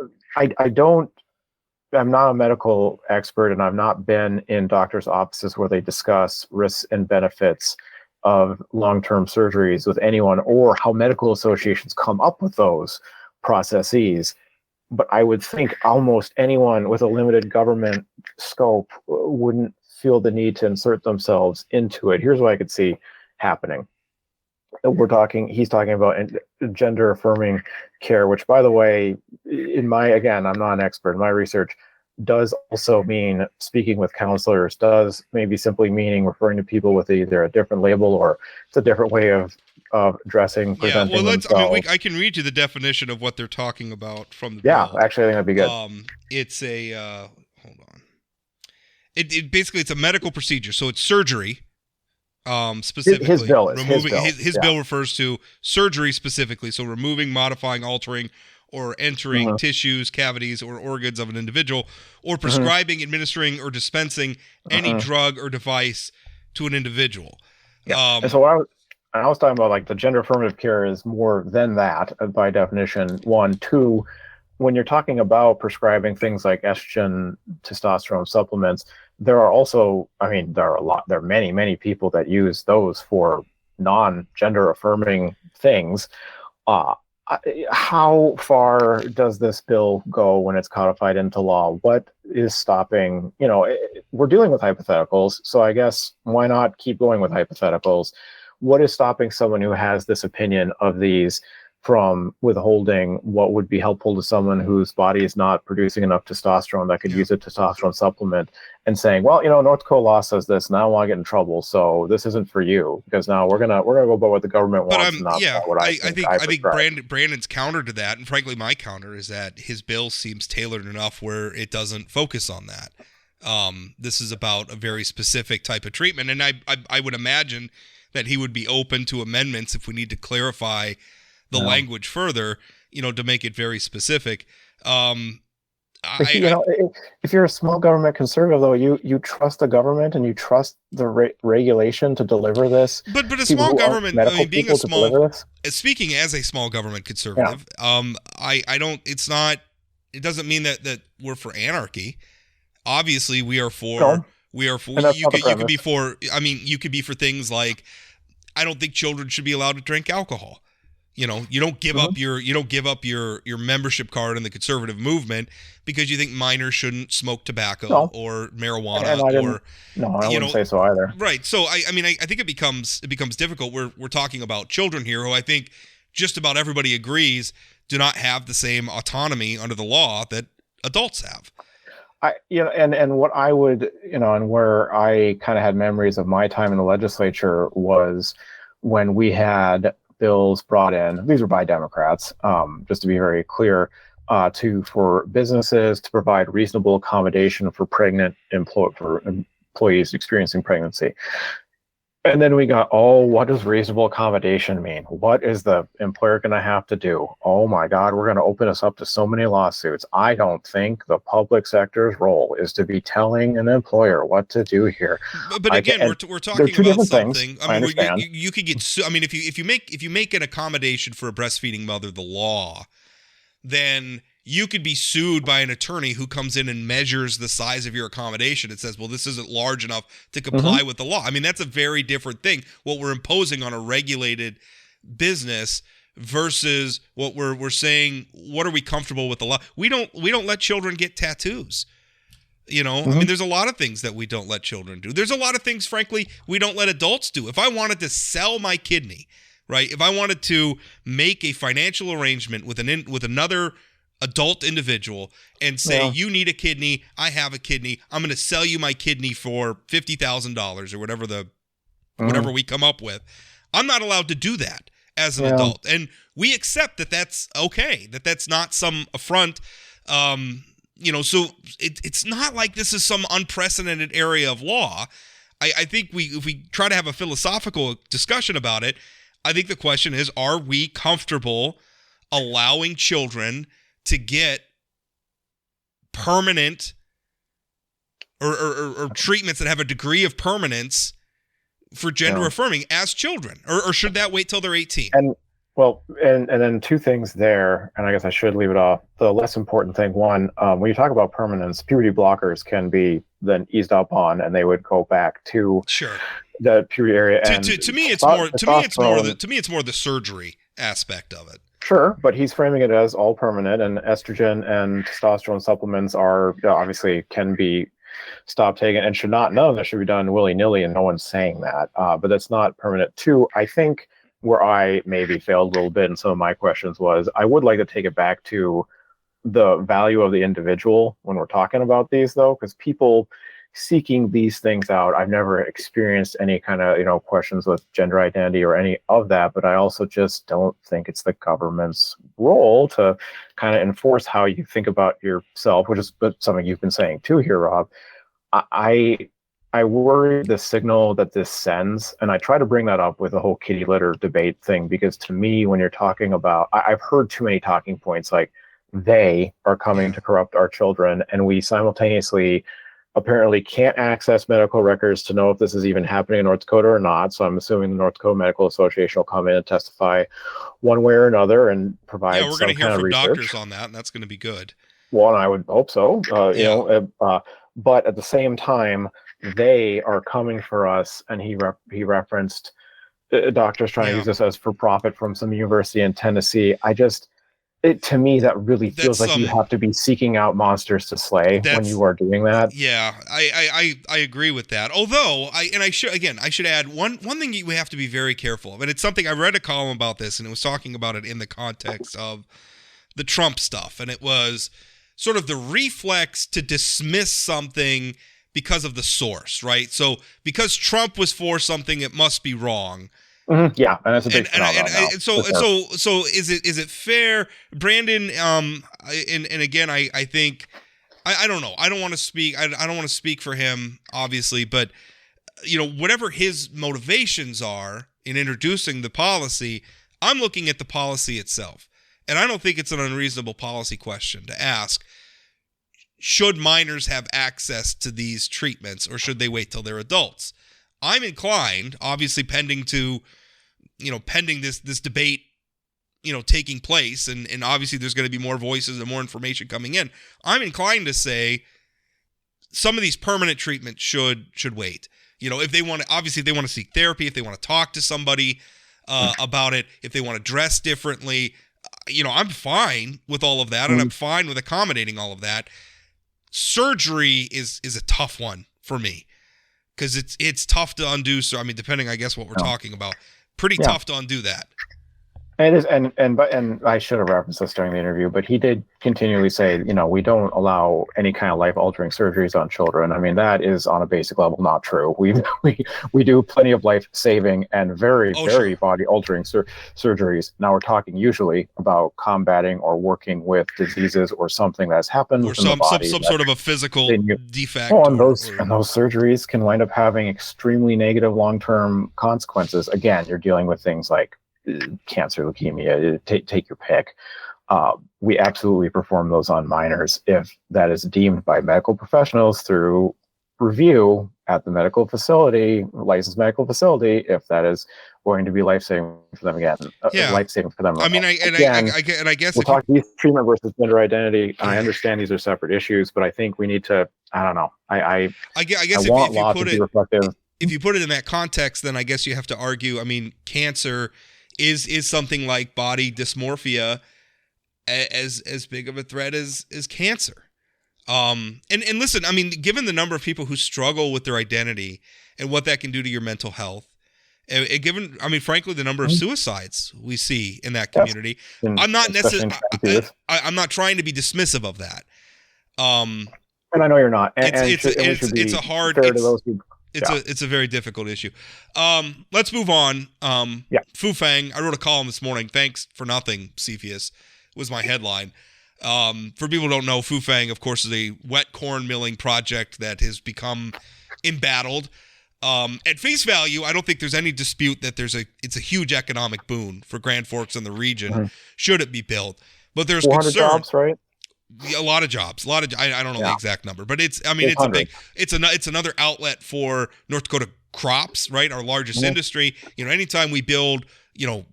not a medical expert, and I've not been in doctors' offices where they discuss risks and benefits of long-term surgeries with anyone, or how medical associations come up with those processes. But I would think almost anyone with a limited government scope wouldn't feel the need to insert themselves into it. Here's what I could see happening. he's talking about gender affirming care, which, by the way, again, I'm not an expert. My research does also mean speaking with counselors, does maybe simply meaning referring to people with either a different label or it's a different way of dressing, presenting themselves. I can read you the definition of what they're talking about from the bill. Actually, I think that'd be good. It's a hold on. It basically, it's a medical procedure, so it's surgery. Specifically, his bill bill refers to surgery specifically, so removing, modifying, altering, or entering tissues, cavities, or organs of an individual, or prescribing, administering, or dispensing any drug or device to an individual. Yeah. And so I was talking about, like, the gender affirmative care is more than that by definition. 1, 2, when you're talking about prescribing things like estrogen, testosterone supplements, there are also, there are many, many people that use those for non-gender affirming things. How far does this bill go when it's codified into law? What is stopping, we're dealing with hypotheticals, so I guess why not keep going with hypotheticals? What is stopping someone who has this opinion of these from withholding what would be helpful to someone whose body is not producing enough testosterone that could use a testosterone supplement, and saying, well, North Dakota law says this, and I don't want to get in trouble, so this isn't for you, because now we're gonna go by what the government wants, not what I think Brandon's counter to that, and frankly my counter, is that his bill seems tailored enough where it doesn't focus on that. This is about a very specific type of treatment, and I would imagine that he would be open to amendments if we need to clarify the language further, to make it very specific. If you're a small government conservative, though, you trust the government and you trust the regulation to deliver this. But a small government, being a small, speaking as a small government conservative, I don't. It's not. It doesn't mean that we're for anarchy. Obviously, we are for. No. We are for. You could be for. You could be for things like, I don't think children should be allowed to drink alcohol. You don't give up your membership card in the conservative movement because you think minors shouldn't smoke tobacco or marijuana. I wouldn't say so either. Right. So I think it becomes difficult. We're talking about children here, who I think just about everybody agrees do not have the same autonomy under the law that adults have. And what I would, and where I kind of had memories of my time in the legislature was when we had bills brought in. These were by Democrats, just to be very clear, for businesses to provide reasonable accommodation for for employees experiencing pregnancy. And then we got, what does reasonable accommodation mean? What is the employer going to have to do? Oh my God, we're going to open us up to so many lawsuits. I don't think the public sector's role is to be telling an employer what to do here. But again, we're talking about something. You could get sued. If you make an accommodation for a breastfeeding mother the law, then you could be sued by an attorney who comes in and measures the size of your accommodation. It says, well, this isn't large enough to comply with the law. That's a very different thing. What we're imposing on a regulated business versus what we're saying, what are we comfortable with the law? We don't let children get tattoos. There's a lot of things that we don't let children do. There's a lot of things, frankly, we don't let adults do. If I wanted to sell my kidney, right? If I wanted to make a financial arrangement with another adult individual and say, you need a kidney, I have a kidney, I'm going to sell you my kidney for $50,000 or whatever we come up with, I'm not allowed to do that as an adult. And we accept that that's okay, that's not some affront. So it's not like this is some unprecedented area of law. I think if we try to have a philosophical discussion about it, I think the question is, are we comfortable allowing children to get permanent or treatments that have a degree of permanence for gender affirming as children, or should that wait till they're 18? And then two things there, and I guess I should leave it off. The less important thing, one, when you talk about permanence, puberty blockers can be then eased up on, and they would go back to the puberty area. To me, it's more the surgery aspect of it. Sure, but he's framing it as all permanent, and estrogen and testosterone supplements are obviously can be stopped taken and should not. None of that should be done willy-nilly, and no one's saying that. But that's not permanent. Two, I think where I maybe failed a little bit in some of my questions was I would like to take it back to the value of the individual when we're talking about these, though, because people seeking these things out, I've never experienced any kind of, questions with gender identity or any of that, but I also just don't think it's the government's role to kind of enforce how you think about yourself, which is something you've been saying too here, Rob. I worry the signal that this sends, and I try to bring that up with the whole kitty litter debate thing, because to me, when you're talking about, I've heard too many talking points like they are coming to corrupt our children, and we simultaneously apparently can't access medical records to know if this is even happening in North Dakota or not. So I'm assuming the North Dakota Medical Association will come in and testify one way or another and provide Yeah, we're going to hear from research. doctors on that, and that's going to be good. Well, and I would hope so. But at the same time, they are coming for us, and he referenced doctors trying to use this as for profit from some university in Tennessee. To me, that really feels like you have to be seeking out monsters to slay when you are doing that. Yeah, I agree with that. Although I should add one thing we have to be very careful of, and it's something I read a column about this, and it was talking about it in the context of the Trump stuff, and it was sort of the reflex to dismiss something because of the source, right? So because Trump was for something, it must be wrong. Mm-hmm. Yeah, and that's a big so is it fair, Brandon? And again, I think I don't know. I don't want to speak. I don't want to speak for him, obviously, but whatever his motivations are in introducing the policy, I'm looking at the policy itself, and I don't think it's an unreasonable policy question to ask. Should minors have access to these treatments, or should they wait till they're adults? I'm inclined, obviously pending this debate, taking place, and obviously there's going to be more voices and more information coming in. I'm inclined to say some of these permanent treatments should wait. If they want to seek therapy, if they want to talk to somebody about it, if they want to dress differently, I'm fine with all of that, and I'm fine with accommodating all of that. Surgery is a tough one for me, because it's tough to undo. So, I mean, depending, I guess, what we're talking about, pretty tough to undo that. It is, and I should have referenced this during the interview, but he did continually say, we don't allow any kind of life-altering surgeries on children. I mean, that is on a basic level not true. We do plenty of life-saving and very body-altering surgeries. Now we're talking usually about combating or working with diseases or something that's happened or in the body, some sort of a physical defect. And those surgeries can wind up having extremely negative long-term consequences. Again, you're dealing with things like cancer, leukemia, take your pick. We absolutely perform those on minors if that is deemed by medical professionals through review at the medical facility, licensed medical facility, if that is going to be life-saving for them again. Life-saving for them. I mean, I guess we'll talk youth treatment versus gender identity. I understand these are separate issues, but I think we need to, I don't know. I guess want law to be reflective. If you put it in that context, then I guess you have to argue, I mean, cancer is something like body dysmorphia as big of a threat as cancer. And listen, I mean, given the number of people who struggle with their identity and what that can do to your mental health, and given, I mean, frankly, the number of suicides we see in that community, I'm not necessarily, I'm not trying to be dismissive of that. And I know you're not. It's a hard, it's a very difficult issue. Let's move on. Fu Fang, I wrote a column this morning. Thanks for nothing, Cepheus, was my headline. For people who don't know, Fu Fang, of course, is a wet corn milling project that has become embattled. At face value, I don't think there's any dispute that it's a huge economic boon for Grand Forks and the region, should it be built. But there's 400 jobs, right? A lot of jobs, I don't know the exact number, but it's a big, it's another outlet for North Dakota crops, right? Our largest industry. Anytime we build,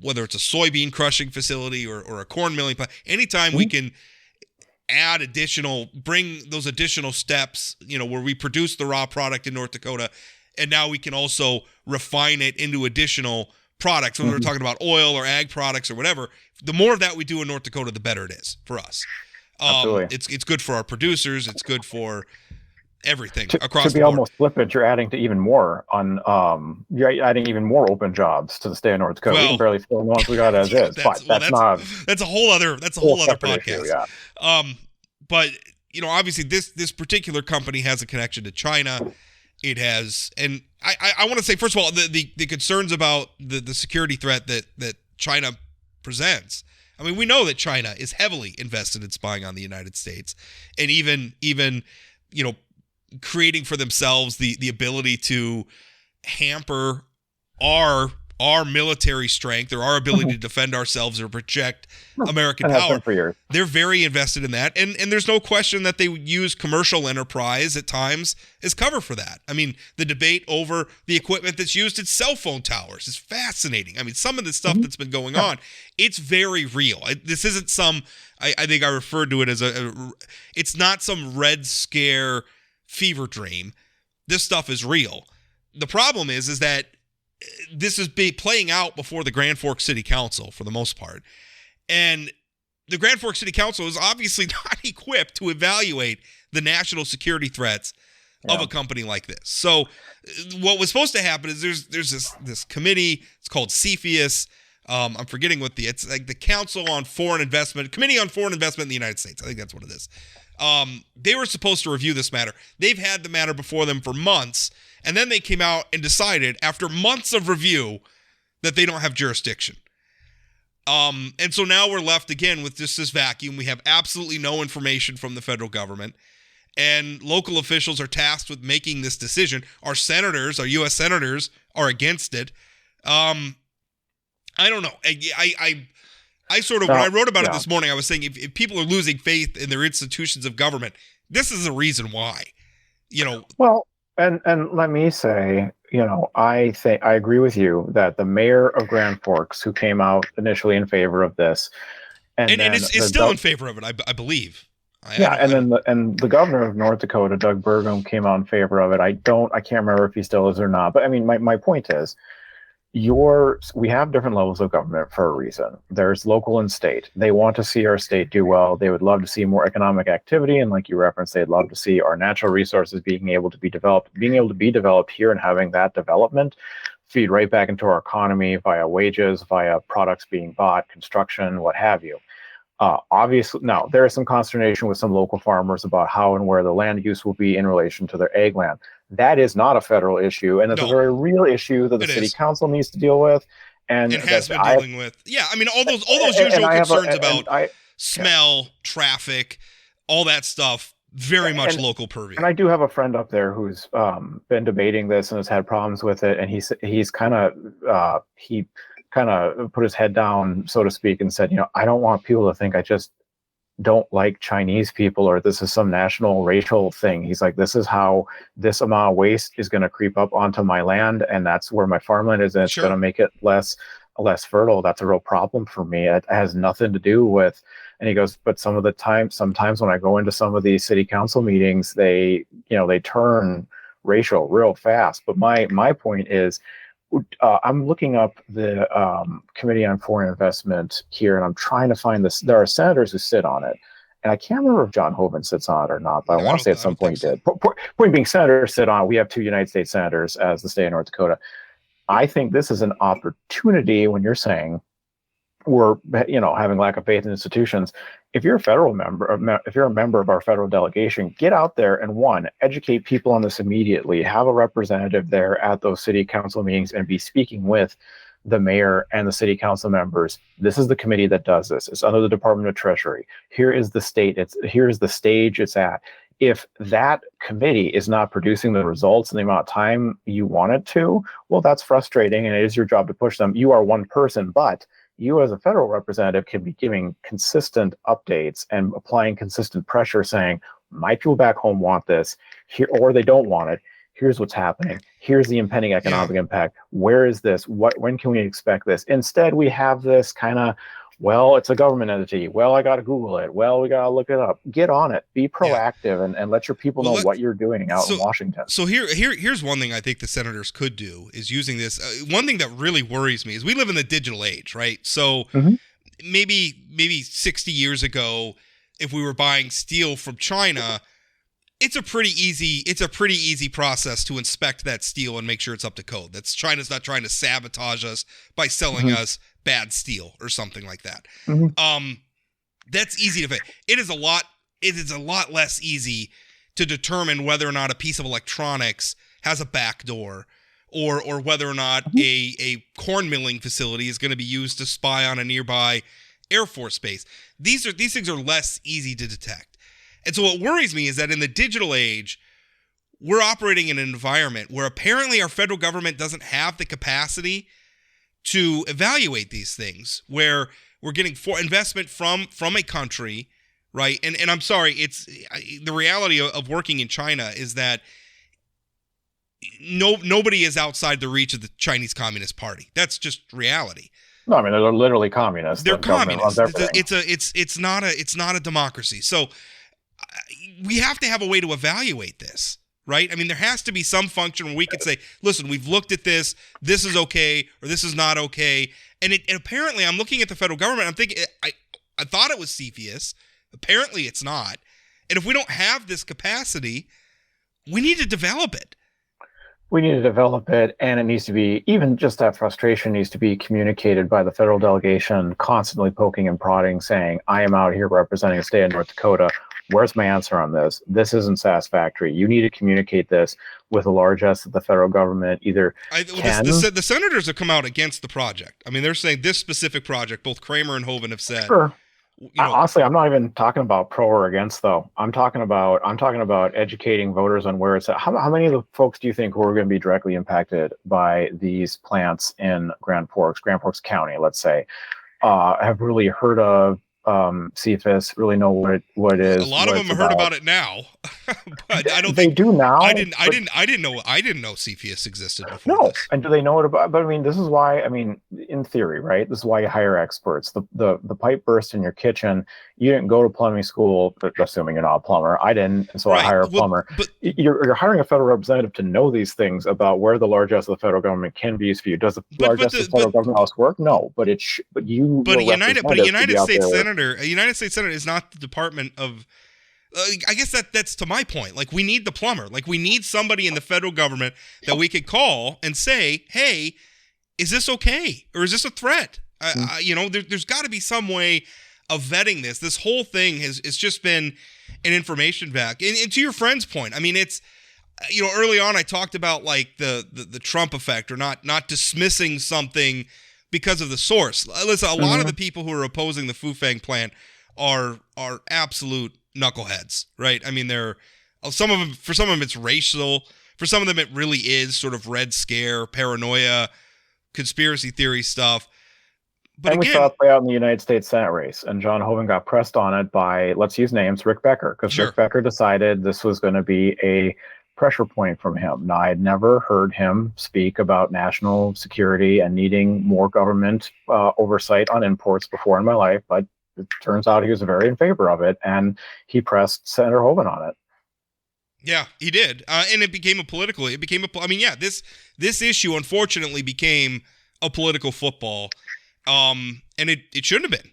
whether it's a soybean crushing facility or a corn milling plant, anytime we can bring those additional steps, where we produce the raw product in North Dakota, and now we can also refine it into additional products, whether we're talking about oil or ag products or whatever. The more of that we do in North Dakota, the better it is for us. It's good for our producers. It's good for everything to across be the board. almost flippant, you're adding to even more you're adding even more open jobs to the state of North Dakota. We can barely fill the ones we got as is. But that's a whole other podcast. Issue, yeah. But obviously this particular company has a connection to China. It has, and I want to say, first of all, the concerns about the security threat that China presents. I mean, we know that China is heavily invested in spying on the United States, and even creating for themselves the ability to hamper our military strength or our ability to defend ourselves or project American power. For years. They're very invested in that. And there's no question that they use commercial enterprise at times as cover for that. I mean, the debate over the equipment that's used at cell phone towers is fascinating. I mean, some of the stuff that's been going on, it's very real. This isn't I think I referred to it as it's not some Red Scare fever dream. This stuff is real. The problem is that this is playing out before the Grand Forks City Council for the most part. And the Grand Forks City Council is obviously not equipped to evaluate the national security threats of a company like this. So what was supposed to happen is there's this committee, it's called CFIUS. I'm forgetting it's like the Council on Foreign Investment, Committee on Foreign Investment in the United States. I think that's what it is. They were supposed to review this matter. They've had the matter before them for months. And then they came out and decided, after months of review, that they don't have jurisdiction. And so now we're left again with just this vacuum. We have absolutely no information from the federal government. And local officials are tasked with making this decision. Our U.S. senators are against it. I don't know. I sort of, when I wrote about it this morning, I was saying if people are losing faith in their institutions of government, this is the reason why. Well, and let me say, I agree with you that the mayor of Grand Forks, who came out initially in favor of this, and is still in favor of it, I believe. Then the governor of North Dakota, Doug Burgum, came out in favor of it. I can't remember if he still is or not. But I mean, my point is, we have different levels of government for a reason. There's local and state. They want to see our state do well. They would love to see more economic activity, and like you referenced, they'd love to see our natural resources being able to be developed here, and having that development feed right back into our economy via wages, via products being bought, construction, what have you. Obviously, now there is some consternation with some local farmers about how and where the land use will be in relation to their ag land. That is not a federal issue, and it's a very real issue that the city council needs to deal with, and has been dealing with. Yeah, I mean all those usual concerns about smell, traffic, all that stuff. Very much local purview. And I do have a friend up there who's been debating this and has had problems with it, and he's kind of put his head down, so to speak, and said, I don't want people to think I just don't like Chinese people or this is some national racial thing. He's like, this is how this amount of waste is going to creep up onto my land, and that's where my farmland is, and it's going to make it less fertile. That's a real problem for me. It has nothing to do with. And he goes, but sometimes when I go into some of these city council meetings, they turn racial real fast. But my point is, I'm looking up the Committee on Foreign Investment here, and I'm trying to find this. There are senators who sit on it, and I can't remember if John Hoeven sits on it or not, but I want to say at some point he did. Point being, senators sit on it. We have 2 United States senators as the state of North Dakota. I think this is an opportunity when you're saying we're having lack of faith in institutions. If you're a federal member, if you're a member of our federal delegation, get out there and educate people on this immediately. Have a representative there at those city council meetings and be speaking with the mayor and the city council members. This is the committee that does this. It's under the Department of Treasury. Here is the state. Here's the stage it's at. If that committee is not producing the results in the amount of time you want it to, well, that's frustrating, and it is your job to push them. You are one person, but you as a federal representative can be giving consistent updates and applying consistent pressure, saying, my people back home want this here, or they don't want it. Here's what's happening. Here's the impending economic impact. Where is this? When can we expect this? Instead, we have this kind of, well, it's a government entity. Well, I got to Google it. Well, we got to look it up. Get on it. Be proactive and let your people know what you're doing out in Washington. So here's one thing I think the senators could do is using this. One thing that really worries me is we live in the digital age, right? So maybe 60 years ago, if we were buying steel from China, It's a pretty easy process to inspect that steel and make sure it's up to code. That's China's not trying to sabotage us by selling us bad steel or something like that. That's easy to fix. It is a lot less easy to determine whether or not a piece of electronics has a back door, or whether or not a corn milling facility is going to be used to spy on a nearby Air Force base. These things are less easy to detect. And so what worries me is that in the digital age, we're operating in an environment where apparently our federal government doesn't have the capacity to evaluate these things, where we're getting investment from a country, right? And I'm sorry, it's the reality of working in China is that nobody is outside the reach of the Chinese Communist Party. That's just reality. No, I mean they're literally communists. They're communists. It's not a democracy. So we have to have a way to evaluate this, right? I mean, there has to be some function where we could say, listen, we've looked at this. This is okay, or this is not okay. And apparently, I'm looking at the federal government. I'm thinking, I thought it was CFIUS. Apparently, it's not. And if we don't have this capacity, we need to develop it. We need to develop it, and it needs to be, even just that frustration needs to be communicated by the federal delegation, constantly poking and prodding, saying, I am out here representing the state of North Dakota. Where's my answer on this? This isn't satisfactory. You need to communicate this with a large S of the federal government. The senators have come out against the project. I mean, they're saying this specific project, both Kramer and Hoeven have said. Sure. Honestly, I'm not even talking about pro or against, though. I'm talking about educating voters on where it's at. How many of the folks do you think who are going to be directly impacted by these plants in Grand Forks County, let's say, have really heard of CFIUS, really know what it is? A lot of them have heard about it now, but I don't they think do now. I didn't know CFIUS existed before. No, this. And do they know it about? But I mean, this is why. I mean, in theory, right? This is why you hire experts. The pipe burst in your kitchen. You didn't go to plumbing school, assuming you're not a plumber. I didn't, and so I hire a plumber. But you're hiring a federal representative to know these things about where the largesse of the federal government can be used for you. Does the largesse of the federal government house work? No, but a United States Senator is not the Department of. I guess that's to my point. Like, we need the plumber. Like, we need somebody in the federal government that we could call and say, "Hey, is this okay, or is this a threat?" There's got to be some way of vetting this. This whole thing has just been an information vac. And to your friend's point, I mean, it's early on I talked about like the Trump effect, or not dismissing something because of the source. Listen, a lot of the people who are opposing the Fufang plant are absolute knuckleheads, right? I mean, for some of them it's racial. For some of them it really is sort of Red Scare, paranoia, conspiracy theory stuff. But and we saw it play out in the United States Senate race, and John Hoeven got pressed on it by, let's use names, Rick Becker, because Rick Becker decided this was going to be a pressure point from him. Now, I had never heard him speak about national security and needing more government oversight on imports before in my life, but it turns out he was very in favor of it, and he pressed Senator Hoeven on it. Yeah, he did, and it became this issue unfortunately became a political football, and it shouldn't have been.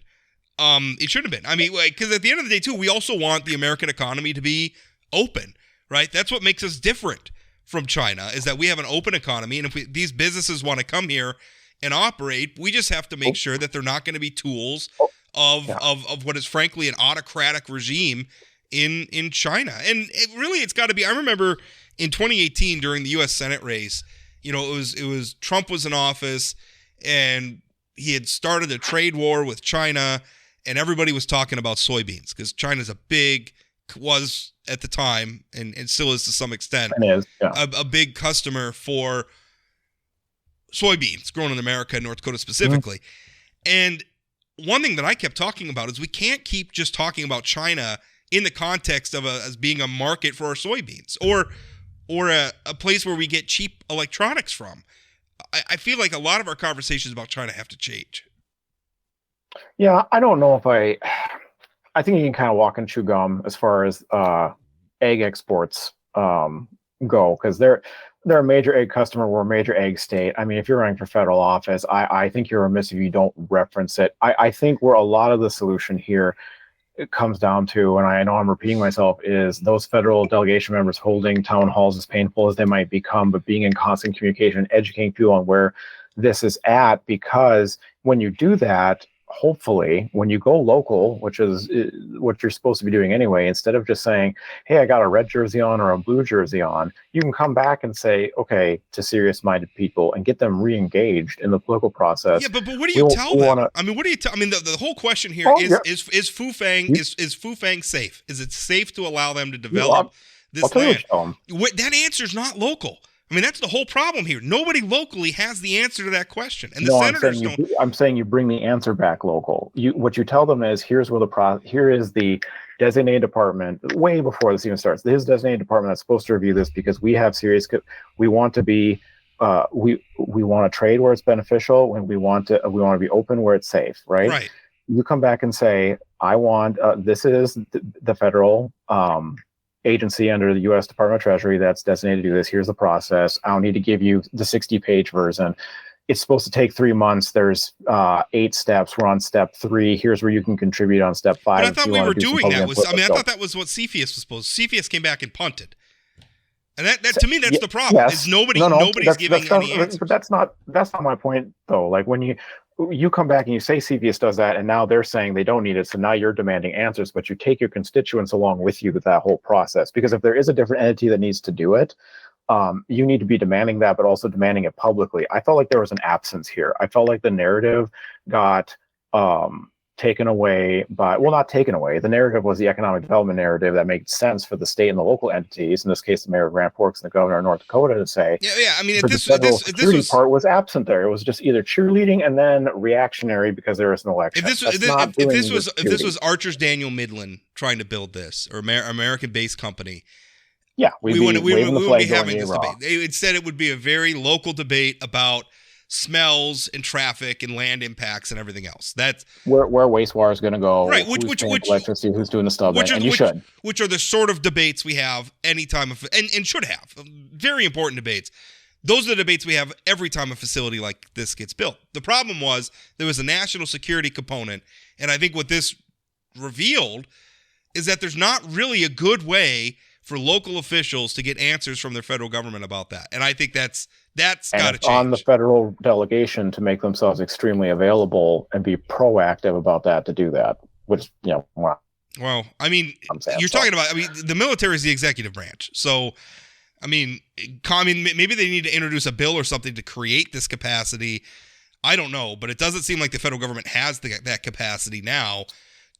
It shouldn't have been. I mean, because at the end of the day, too, we also want the American economy to be open, right? That's what makes us different from China, is that we have an open economy, and if these businesses want to come here and operate, we just have to make sure that they're not going to be tools of what is frankly an autocratic regime in China. And it's got to be. I remember in 2018 during the U.S. Senate race, it was Trump was in office, and he had started a trade war with China, and everybody was talking about soybeans because China's was at the time and still is to some extent a big customer for soybeans grown in America and North Dakota specifically. And one thing that I kept talking about is we can't keep just talking about China in the context of as being a market for our soybeans or a place where we get cheap electronics from. I feel like a lot of our conversations about China have to change. Yeah, I don't know if I think you can kind of walk and chew gum as far as egg exports go, because they're a major egg customer. We're a major egg state. I mean, if you're running for federal office, I think you're remiss if you don't reference it. I think where a lot of the solution here it comes down to, and I know I'm repeating myself, is those federal delegation members holding town halls, as painful as they might become, but being in constant communication, educating people on where this is at, because when you do that, hopefully when you go local, which is what you're supposed to be doing anyway, instead of just saying, hey, I got a red jersey on or a blue jersey on, you can come back and say, okay, to serious-minded people and get them re-engaged in the political process. Yeah, but what do you tell them? I mean, what do you tell? I mean, the whole question here is Fufang is Fufang safe? Is it safe to allow them to develop this land? That answer is not local. I mean, that's the whole problem here. Nobody locally has the answer to that question, and the senators don't. I'm saying you bring the answer back local. What you tell them is, here is the designated department, way before this even starts. This designated department that's supposed to review this, because we have serious. We want to be. We want to trade where it's beneficial, and we want to be open where it's safe. Right. Right. You come back and say, I want. This is the federal. Agency under the U.S. Department of Treasury that's designated to do this. Here's the process. I don't need to give you the 60-page version. It's supposed to take 3 months. There's 8 steps. We're on step 3. Here's where you can contribute on step 5. But I thought we were doing that. I thought that was what CFIUS was supposed. CFIUS came back and punted, and that to me that's the problem. Yes. Is nobody's giving any answers. But that's not my point though. Like when you come back and you say CFIUS does that, and now they're saying they don't need it, so now you're demanding answers, but you take your constituents along with you with that whole process. Because if there is a different entity that needs to do it, you need to be demanding that, but also demanding it publicly. I felt like there was an absence here. I felt like the narrative got taken away by, well, not taken away. The narrative was the economic development narrative that made sense for the state and the local entities, in this case, the mayor of Grand Forks and the governor of North Dakota, to say. Yeah. I mean, this part was absent there. It was just either cheerleading and then reactionary because there was an election. If this was Archer's Daniel Midland trying to build this, or American-based company, yeah, we wouldn't be having this debate. Instead, it would be a very local debate about smells and traffic and land impacts and everything else. That's where wastewater is going to go. Right. Which electricity, who's doing the stubbing, which are the sort of debates we have anytime and should have. Very important debates. Those are the debates we have every time a facility like this gets built. The problem was there was a national security component, and I think what this revealed is that there's not really a good way for local officials to get answers from their federal government about that. And I think that's got to change. On the federal delegation to make themselves extremely available and be proactive about that, to do that, which, well, I mean, you're talking about, the military is the executive branch. So, maybe they need to introduce a bill or something to create this capacity. I don't know, but it doesn't seem like the federal government has that capacity now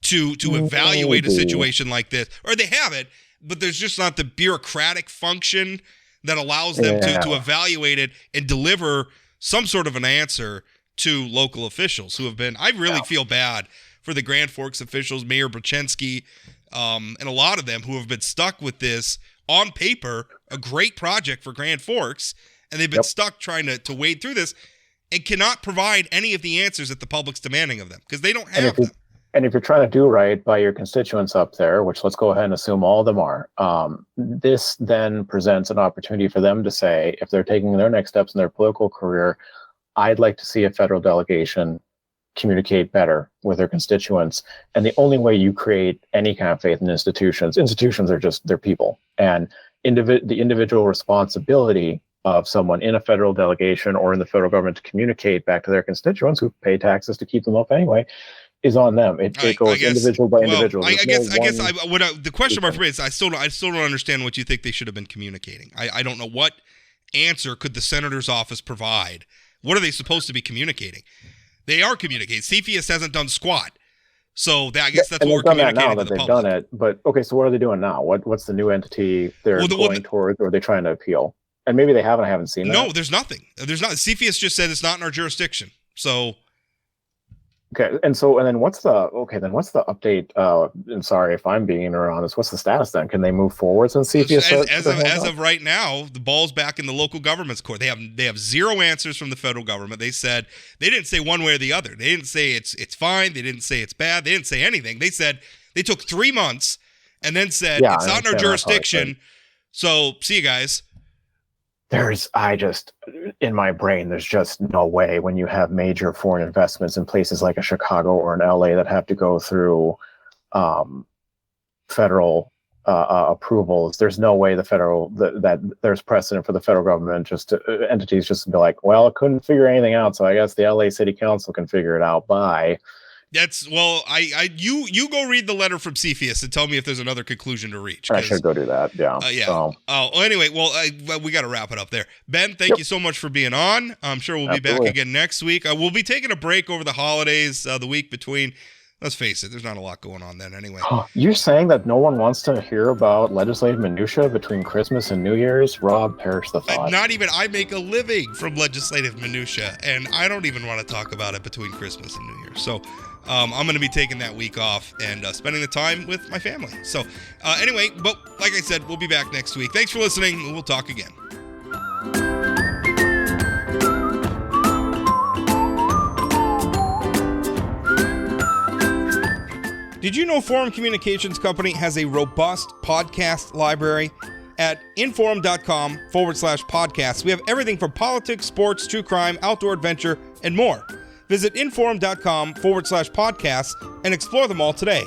to evaluate a situation like this. Or they have it, but there's just not the bureaucratic function that allows them to evaluate it and deliver some sort of an answer to local officials who have been. I really feel bad for the Grand Forks officials, Mayor Brzezinski, and a lot of them who have been stuck with this on paper, a great project for Grand Forks, and they've been stuck trying to wade through this and cannot provide any of the answers that the public's demanding of them because they don't have them. And if you're trying to do right by your constituents up there, which let's go ahead and assume all of them are, this then presents an opportunity for them to say, if they're taking their next steps in their political career, I'd like to see a federal delegation communicate better with their constituents. And the only way you create any kind of faith in institutions are just, they're people. And the individual responsibility of someone in a federal delegation or in the federal government to communicate back to their constituents who pay taxes to keep them up anyway, is on them. It goes individual by individual. The question mark for me is I still don't understand what you think they should have been communicating. I don't know what answer could the senator's office provide. What are they supposed to be communicating? They are communicating. CFIUS hasn't done squat. So I guess that's what we're communicating to the public. Done it, but okay, so what are they doing now? What's the new entity they're going towards, or are they trying to appeal? And maybe they haven't. I haven't seen that. No, there's nothing. There's not. CFIUS just said it's not in our jurisdiction. So. Okay, and then what's the update? And sorry if I'm being ignorant on this. What's the status then? Can they move forward since CFIUS? As of right now, the ball's back in the local government's court. They have zero answers from the federal government. They said they didn't say one way or the other. They didn't say it's fine. They didn't say it's bad. They didn't say anything. They said they took 3 months and then said it's not in our jurisdiction. So see you guys. In my brain, there's just no way when you have major foreign investments in places like a Chicago or an LA that have to go through federal approvals, there's no way that there's precedent for the federal government entities just to be like, well, it couldn't figure anything out, so I guess the LA City Council can figure it out. Bye. That's you go read the letter from CFIUS and tell me if there's another conclusion to reach. I should go do that. Yeah. Yeah. So. Anyway, we got to wrap it up there. Ben, thank you so much for being on. I'm sure we'll be back again next week. We'll be taking a break over the holidays, the week between. Let's face it, there's not a lot going on then anyway. You're saying that no one wants to hear about legislative minutia between Christmas and New Year's? Rob, perish the thought. Not even. I make a living from legislative minutia, and I don't even want to talk about it between Christmas and New Year's. So I'm going to be taking that week off and spending the time with my family. So anyway, but like I said, we'll be back next week. Thanks for listening. We'll talk again. Did you know Forum Communications Company has a robust podcast library? At inforum.com/podcasts, we have everything from politics, sports, true crime, outdoor adventure, and more. Visit inforum.com/podcasts and explore them all today.